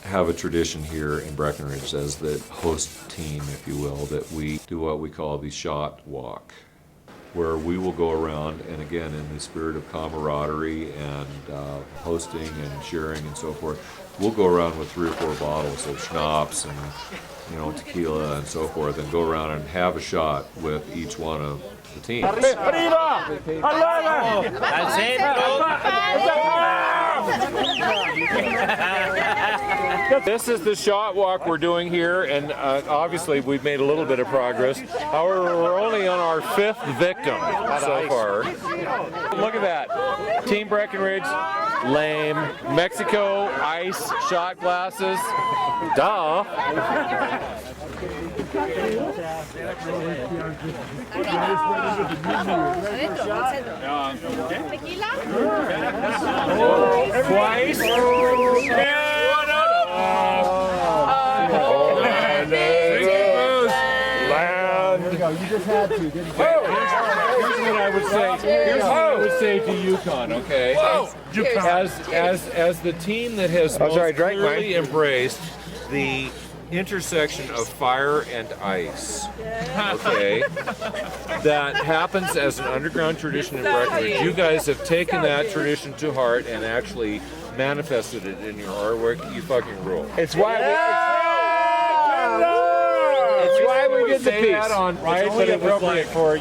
have a tradition here in Breckenridge as the host team, if you will, that we do what we call the shot walk, where we will go around, and again, in the spirit of camaraderie and hosting and sharing and so forth, we'll go around with 3 or 4 bottles of schnapps and, you know, tequila and so forth, and go around and have a shot with each one of the teams. This is the shot walk we're doing here, and obviously we've made a little bit of progress. However, we're only on our 5th victim so far. Look at that. Team Breckenridge, lame. Mexico, ice, shot glasses. Duh. Twice. You just had to, didn't you? Here's what I would say. Here's what I would say to Yukon, okay? As the team that has most clearly embraced the intersection of fire and ice, okay, that happens as an underground tradition in Breckenridge. You guys have taken that tradition to heart and actually manifested it in your artwork. You fucking rule. It's why we get the piece. Right, but it was like for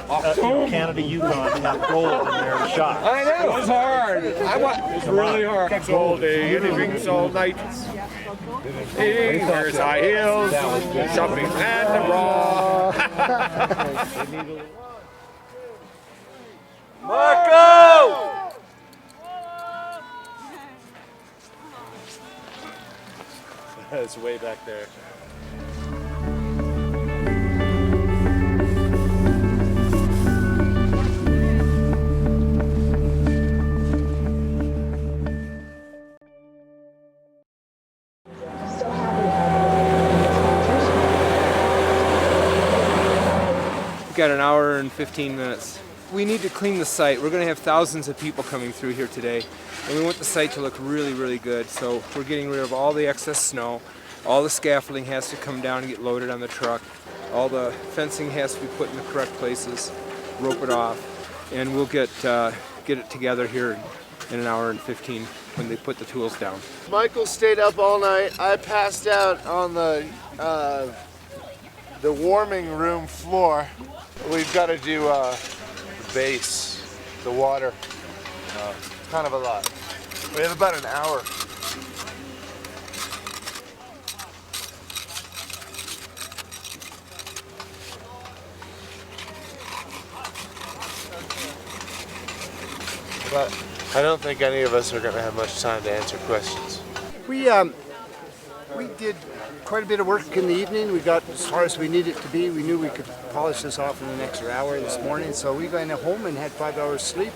Canada, Yukon to have gold in their shot. I know. It was hard. It's really hard. It's all day, anything's all night. He wears high heels, shopping at the bra. Marco! It's way back there. Got an hour and 15 minutes. We need to clean the site. We're going to have thousands of people coming through here today, and we want the site to look really, really good. So we're getting rid of all the excess snow. All the scaffolding has to come down and get loaded on the truck. All the fencing has to be put in the correct places, rope it off, and we'll get it together here in an hour and 15 when they put the tools down. Michael stayed up all night. I passed out on the warming room floor. We've got to do the base, the water. It's kind of a lot. We have about an hour. But I don't think any of us are going to have much time to answer questions. We did quite a bit of work in the evening. We got as far as we needed to be. We knew we could polish this off in an extra hour this morning, so we went home and had 5 hours sleep.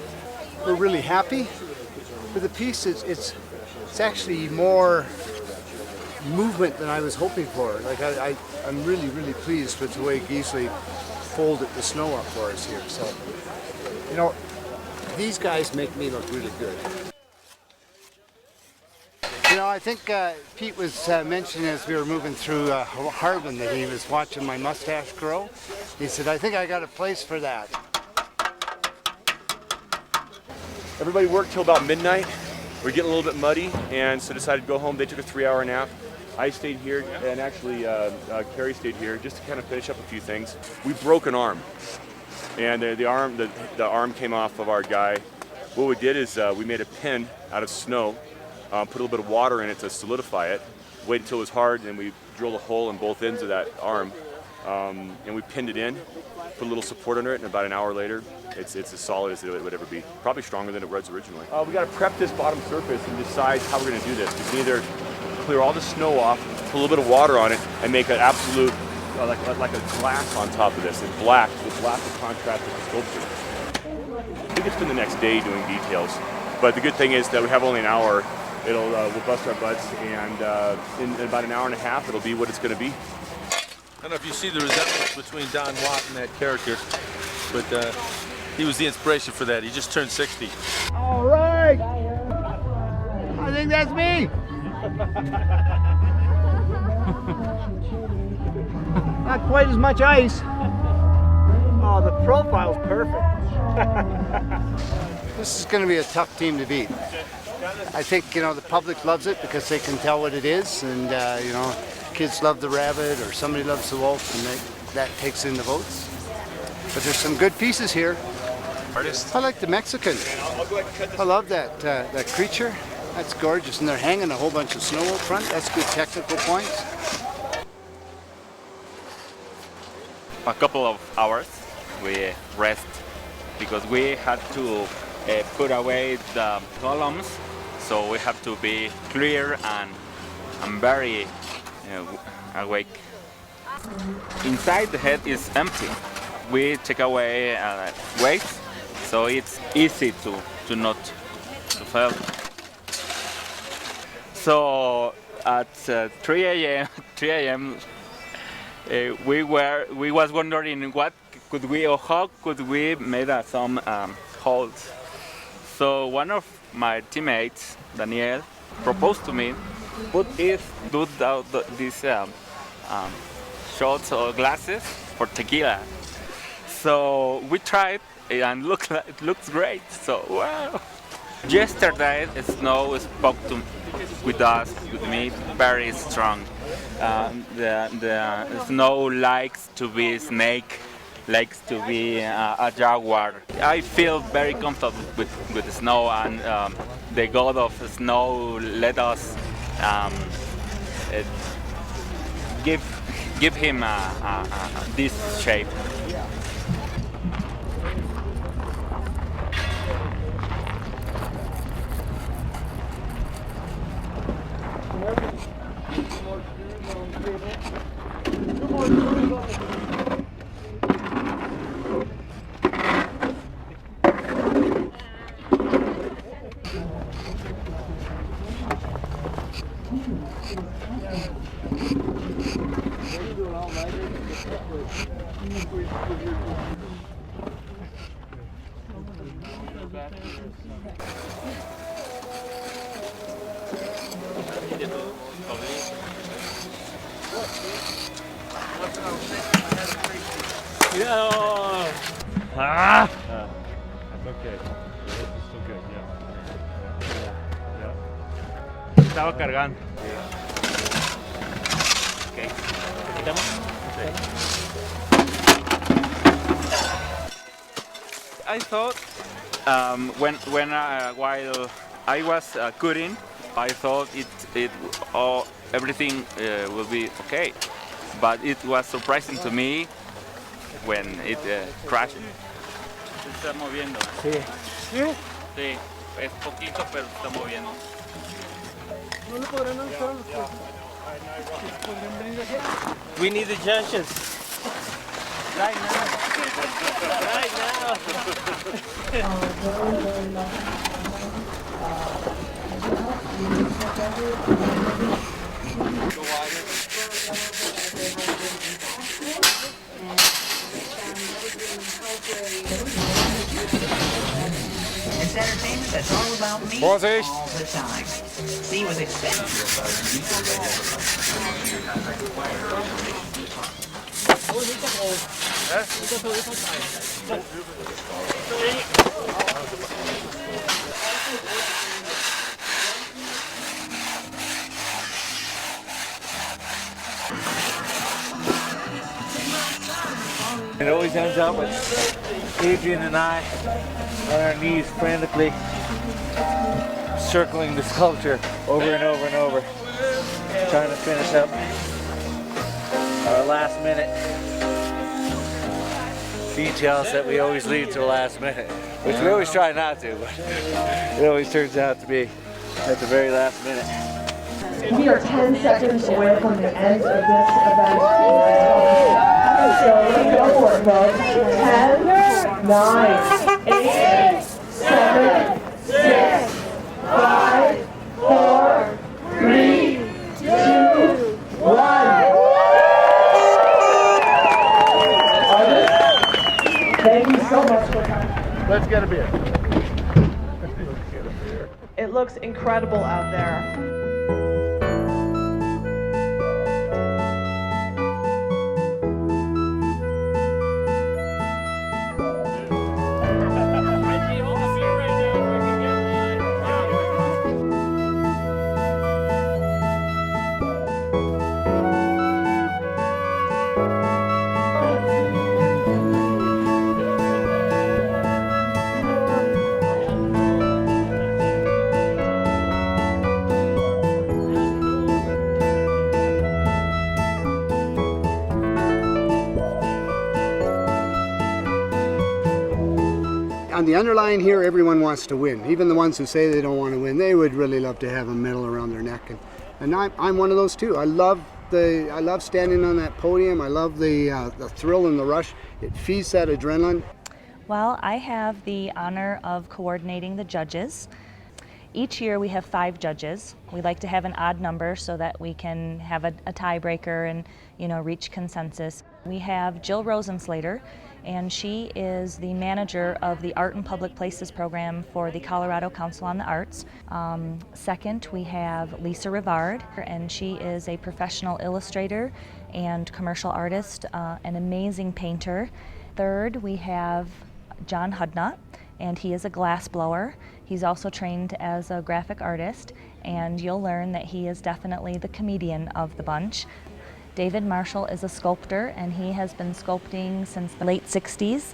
We're really happy with the piece. It's actually more movement than I was hoping for. Like I'm really, really pleased with the way Geesley folded the snow up for us here. So, you know, these guys make me look really good. You know, I think Pete was mentioning as we were moving through Harbin that he was watching my mustache grow. He said, I think I got a place for that. Everybody worked till about midnight. We're getting a little bit muddy, and so decided to go home. They took a 3-hour nap. I stayed here, and actually Carrie stayed here just to kind of finish up a few things. We broke an arm, and the arm came off of our guy. What we did is we made a pin out of snow, put a little bit of water in it to solidify it, waited until it was hard, and we drilled a hole in both ends of that arm, and we pinned it in, put a little support under it, and about an hour later, it's as solid as it would ever be. Probably stronger than it was originally. We got to prep this bottom surface and decide how we're going to do this. We can either clear all the snow off, put a little bit of water on it, and make an absolute, like a glass on top of this in black. The black will contrast with the sculpture. We could spend the next day doing details, but the good thing is that we have only an hour. We'll bust our butts, and in about an hour and a half, it'll be what it's going to be. I don't know if you see the resemblance between Don Watt and that character, but he was the inspiration for that. He just turned 60. All right. I think that's me. Not quite as much ice. Oh, the profile's perfect. This is going to be a tough team to beat. I think, you know, the public loves it because they can tell what it is, and you know, kids love the rabbit or somebody loves the wolf, and that takes in the votes. But there's some good pieces here. I like the Mexican. I love that creature. That's gorgeous, and they're hanging a whole bunch of snow up front. That's good technical points. A couple of hours we rest because we had to put away the columns, so we have to be clear and very awake. Inside the head is empty. We take away weight, so it's easy to not fail. So at 3 a.m. We was wondering what could we or how could we make some holes. So one of my teammates, Daniel, proposed to me, do these shots or glasses for tequila. So we tried, and it looks great. So wow! Yesterday, snow spoke with me very strong. The snow likes to be snake, likes to be a jaguar. I feel very comfortable with the snow, and the god of snow let us give him this shape. Ah! That's okay. It's still good, yeah. Estaba cargando. Okay. I thought while I was cutting, I thought everything will be okay, but it was surprising to me when it crashed. Se está moviendo. Sí. ¿Sí? Sí, es poquito, pero está moviendo. ¿No le podrán avisar? We need the judges. Right now. Right It's entertainment that's all about me Vorsicht! all the time. See with It always ends up with Adrian and I on our knees frantically circling the sculpture over and over and over, trying to finish up our last minute details that we always leave to the last minute, which we always try not to, but it always turns out to be at the very last minute. We are 10 seconds away from the end of this event. So let's go for it, folks. 10, 9, 8, 7, 6, 5, 4, 3, 2, 1. Thank you so much for coming. Let's get a beer. It looks incredible out there. On the underline here, everyone wants to win. Even the ones who say they don't want to win, they would really love to have a medal around their neck. And I'm one of those too. I love standing on that podium. I love the thrill and the rush. It feeds that adrenaline. Well, I have the honor of coordinating the judges. Each year we have 5 judges. We like to have an odd number so that we can have a tiebreaker and, you know, reach consensus. We have Jill Rosenslater, and she is the manager of the Art in Public Places program for the Colorado Council on the Arts. Second, we have Lisa Rivard, and she is a professional illustrator and commercial artist, an amazing painter. Third, we have John Hudnut, and he is a glass blower. He's also trained as a graphic artist, and you'll learn that he is definitely the comedian of the bunch. David Marshall is a sculptor, and he has been sculpting since the late 60s.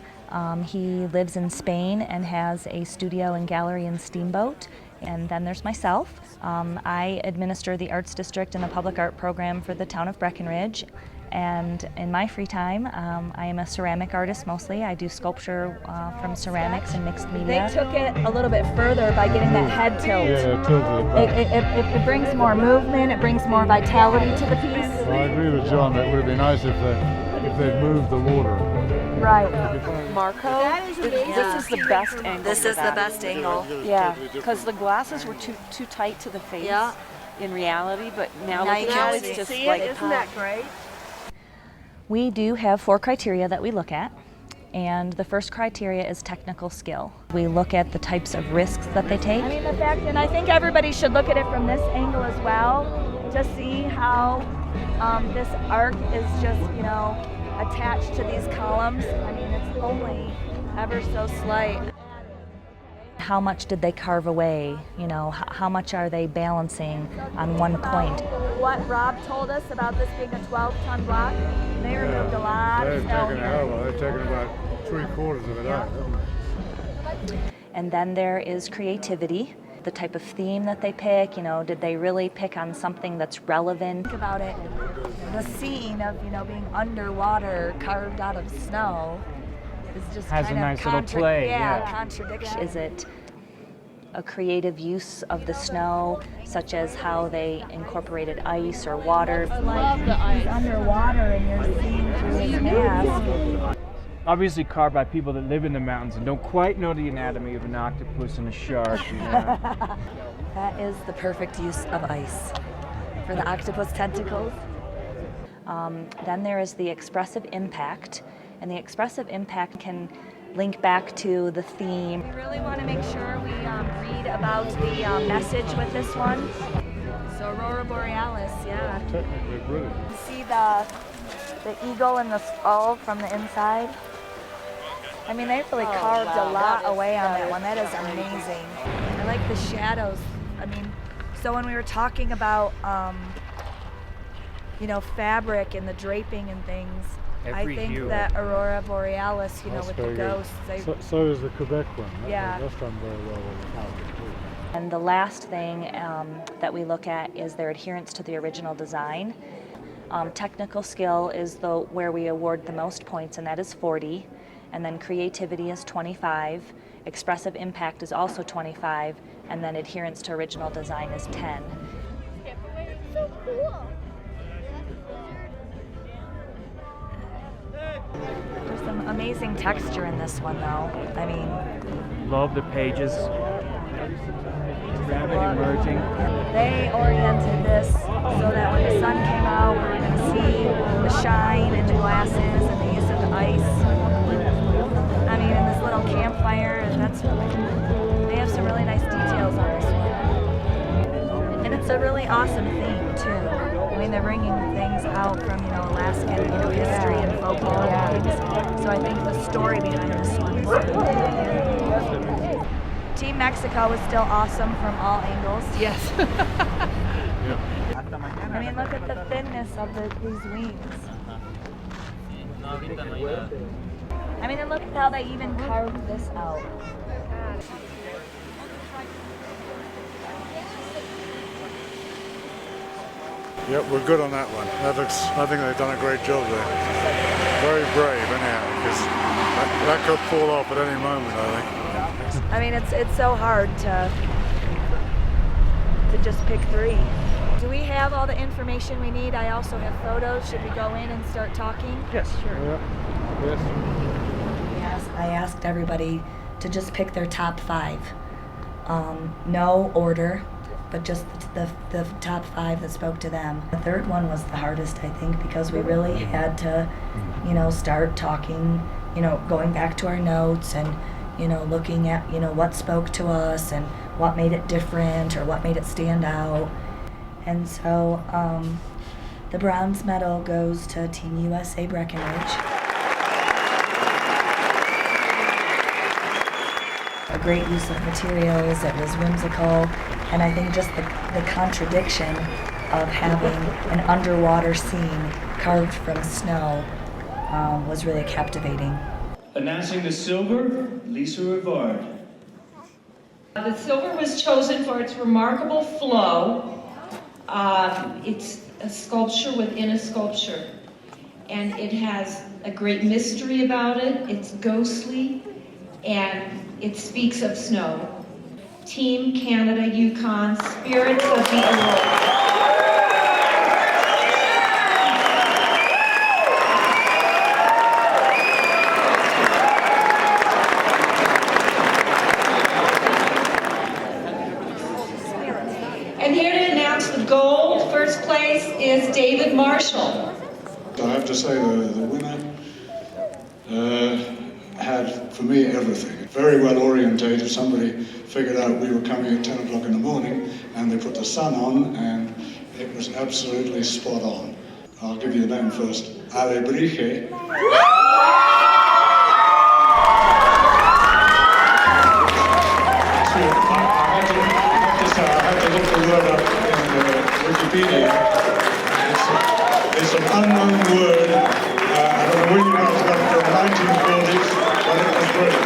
He lives in Spain and has a studio and gallery in Steamboat. And then there's myself. I administer the Arts District and a public art program for the town of Breckenridge. And in my free time, I am a ceramic artist mostly. I do sculpture from ceramics and mixed media. They took it a little bit further by getting that head tilt. Yeah, tilted It brings more movement, it brings more vitality to the piece. Well, I agree with John. That would have been nice if they'd moved the water. Right. Marco, this is the best angle. This is the best angle. Yeah, because the glasses were too tight to the face. Yeah. In reality, but now Now look you at can how see it's just it. like Isn't that great? We do have 4 criteria that we look at, and the first criteria is technical skill. We look at the types of risks that they take. I mean, the fact, and I think everybody should look at it from this angle as well, to see how this arc is just, you know, attached to these columns. I mean, it's only ever so slight. How much did they carve away? You know, how much are they balancing on one point? What Rob told us about this being a 12-ton block, they removed a lot of snow here. They've taken about 3/4 of it out. And then there is creativity, the type of theme that they pick. You know, did they really pick on something that's relevant? Think about it, the scene of, you know, being underwater carved out of snow is just has kind a of nice little play. Yeah. contradiction. Is it a creative use of the snow, such as how they incorporated ice or water? I love the ice. He's underwater and you're seeing through his mask. Obviously carved by people that live in the mountains and don't quite know the anatomy of an octopus and a shark. You know? That is the perfect use of ice for the octopus tentacles. Then there is the expressive impact, and the expressive impact can link back to the theme. We really want to make sure we read about the message with this one. So Aurora Borealis, yeah. Technically brilliant. See the eagle and the skull from the inside? I mean, they really carved a lot away on that one. That is amazing. I like the shadows. I mean, so when we were talking about, you know, fabric and the draping and things, I think that Aurora Borealis, you know, with the ghosts. So is the Quebec one. Yeah. That's done very well with the fabric too. And the last thing that we look at is their adherence to the original design. Technical skill is where we award the most points, and that is 40. And then creativity is 25. Expressive impact is also 25. And then adherence to original design is 10. So cool. There's some amazing texture in this one, though. I mean, Love the pages. Rabbit emerging. They oriented this so that when the sun came out, we were going to see the shine in the glasses and the use of the ice. I mean, in this little campfire, they have some really nice details on this one. And it's a really awesome theme, too. I mean, they're bringing things out from, Alaskan, history and folklore and things. So I think the story behind this one is really good. Team Mexico was still awesome from all angles. Yes. I mean, look at the thinness of these wings. I mean, and look at how they even carved this out. Yep, we're good on that one. I think they've done a great job there. Very brave, anyhow, because that could fall off at any moment, I think. I mean, it's so hard to just pick 3. Do we have all the information we need? I also have photos. Should we go in and start talking? Yes. Sure. Yep. Yes. I asked everybody to just pick their top 5. No order, but just the top 5 that spoke to them. The third one was the hardest, I think, because we really had to, start talking, going back to our notes and, looking at, what spoke to us and what made it different or what made it stand out. And so the bronze medal goes to Team USA Breckenridge. A great use of materials, it was whimsical, and I think just the contradiction of having an underwater scene carved from snow was really captivating. Announcing the silver, Lisa Rivard. The silver was chosen for its remarkable flow. It's a sculpture within a sculpture, and it has a great mystery about it. It's ghostly, and it speaks of snow. Team Canada Yukon, Spirits of the Aurora. And here to announce the gold, first place is David Marshall. I have to say the winner had, for me, everything. Very well orientated. Somebody figured out we were coming at 10 o'clock in the morning and they put the sun on and it was absolutely spot on. I'll give you the name first. Alebrije. I had to look the word up in Wikipedia. It's an unknown word. I don't know where you guys got it from, 1940s, but it was great.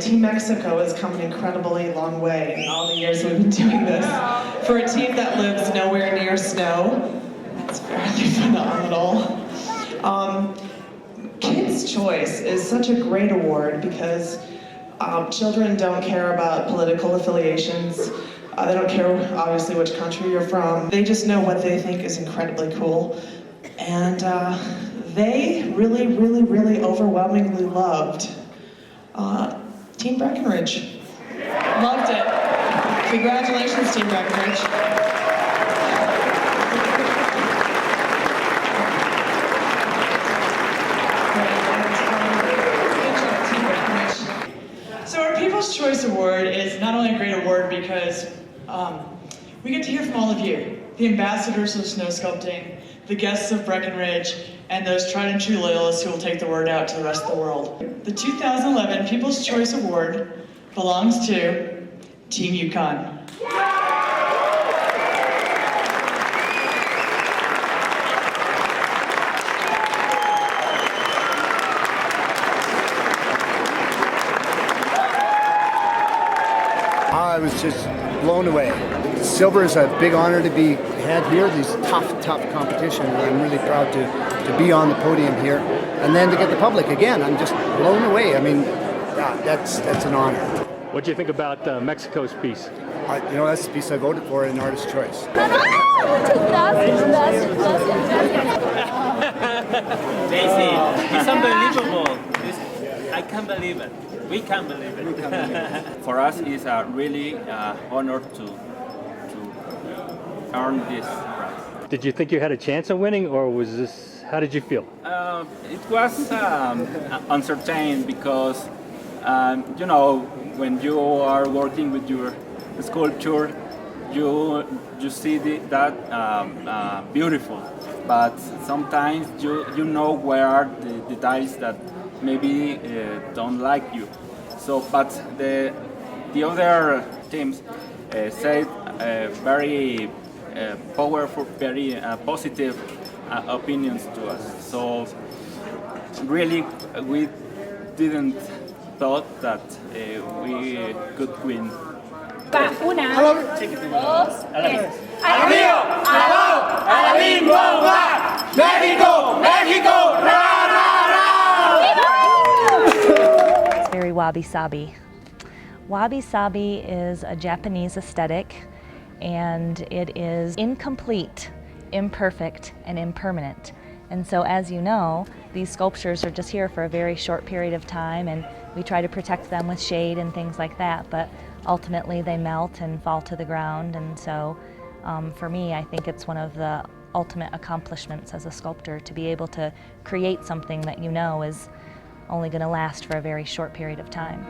Team Mexico has come an incredibly long way in all the years we've been doing this. For a team that lives nowhere near snow, it's fairly phenomenal. Kids' Choice is such a great award because children don't care about political affiliations. They don't care, obviously, which country you're from. They just know what they think is incredibly cool. And they really, really, really overwhelmingly loved Team Breckenridge. Loved it. Congratulations, Team Breckenridge. So our People's Choice Award is not only a great award because we get to hear from all of you, the ambassadors of snow sculpting, the guests of Breckenridge, and those tried and true loyalists who will take the word out to the rest of the world. The 2011 People's Choice Award belongs to Team Yukon. I was just blown away. Silver is a big honor to be had here. These tough competition, and I'm really proud to be on the podium here. And then to get the public again, I'm just blown away. I mean, yeah, that's an honor. What do you think about Mexico's piece? That's the piece I voted for in Artist's Choice. Daisy, it's unbelievable. I can't believe it. We can't believe it. For us, it's a really honor to earn this prize. Did you think you had a chance of winning, or was this? How did you feel? It was uncertain because when you are working with your sculpture, you see that beautiful, but sometimes you know where are the details that maybe don't like you. So, but the other teams said very powerful, very positive opinions to us. So really, we didn't thought that we could win. Una, dos, tres. ¡Arriba! ¡Abajo! ¡Alabín! ¡Bomba! ¡México! ¡México! ¡Ra, It's very wabi-sabi. Wabi-sabi is a Japanese aesthetic, and it is incomplete, imperfect, and impermanent. And so, as you know, these sculptures are just here for a very short period of time, and we try to protect them with shade and things like that, but ultimately they melt and fall to the ground. And so for me, I think it's one of the ultimate accomplishments as a sculptor to be able to create something that you know is only going to last for a very short period of time.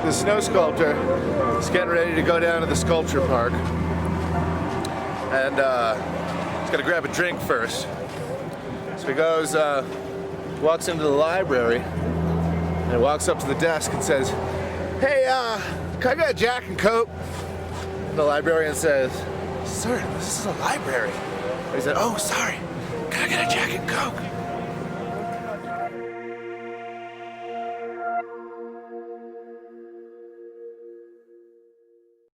The snow sculptor is getting ready to go down to the sculpture park, and he's got to grab a drink first. So he goes, walks into the library, and he walks up to the desk and says, "Hey, can I get a Jack and Coke?" And the librarian says, "Sir, this is a library." And he said, "Oh, sorry, can I get a Jack and Coke?"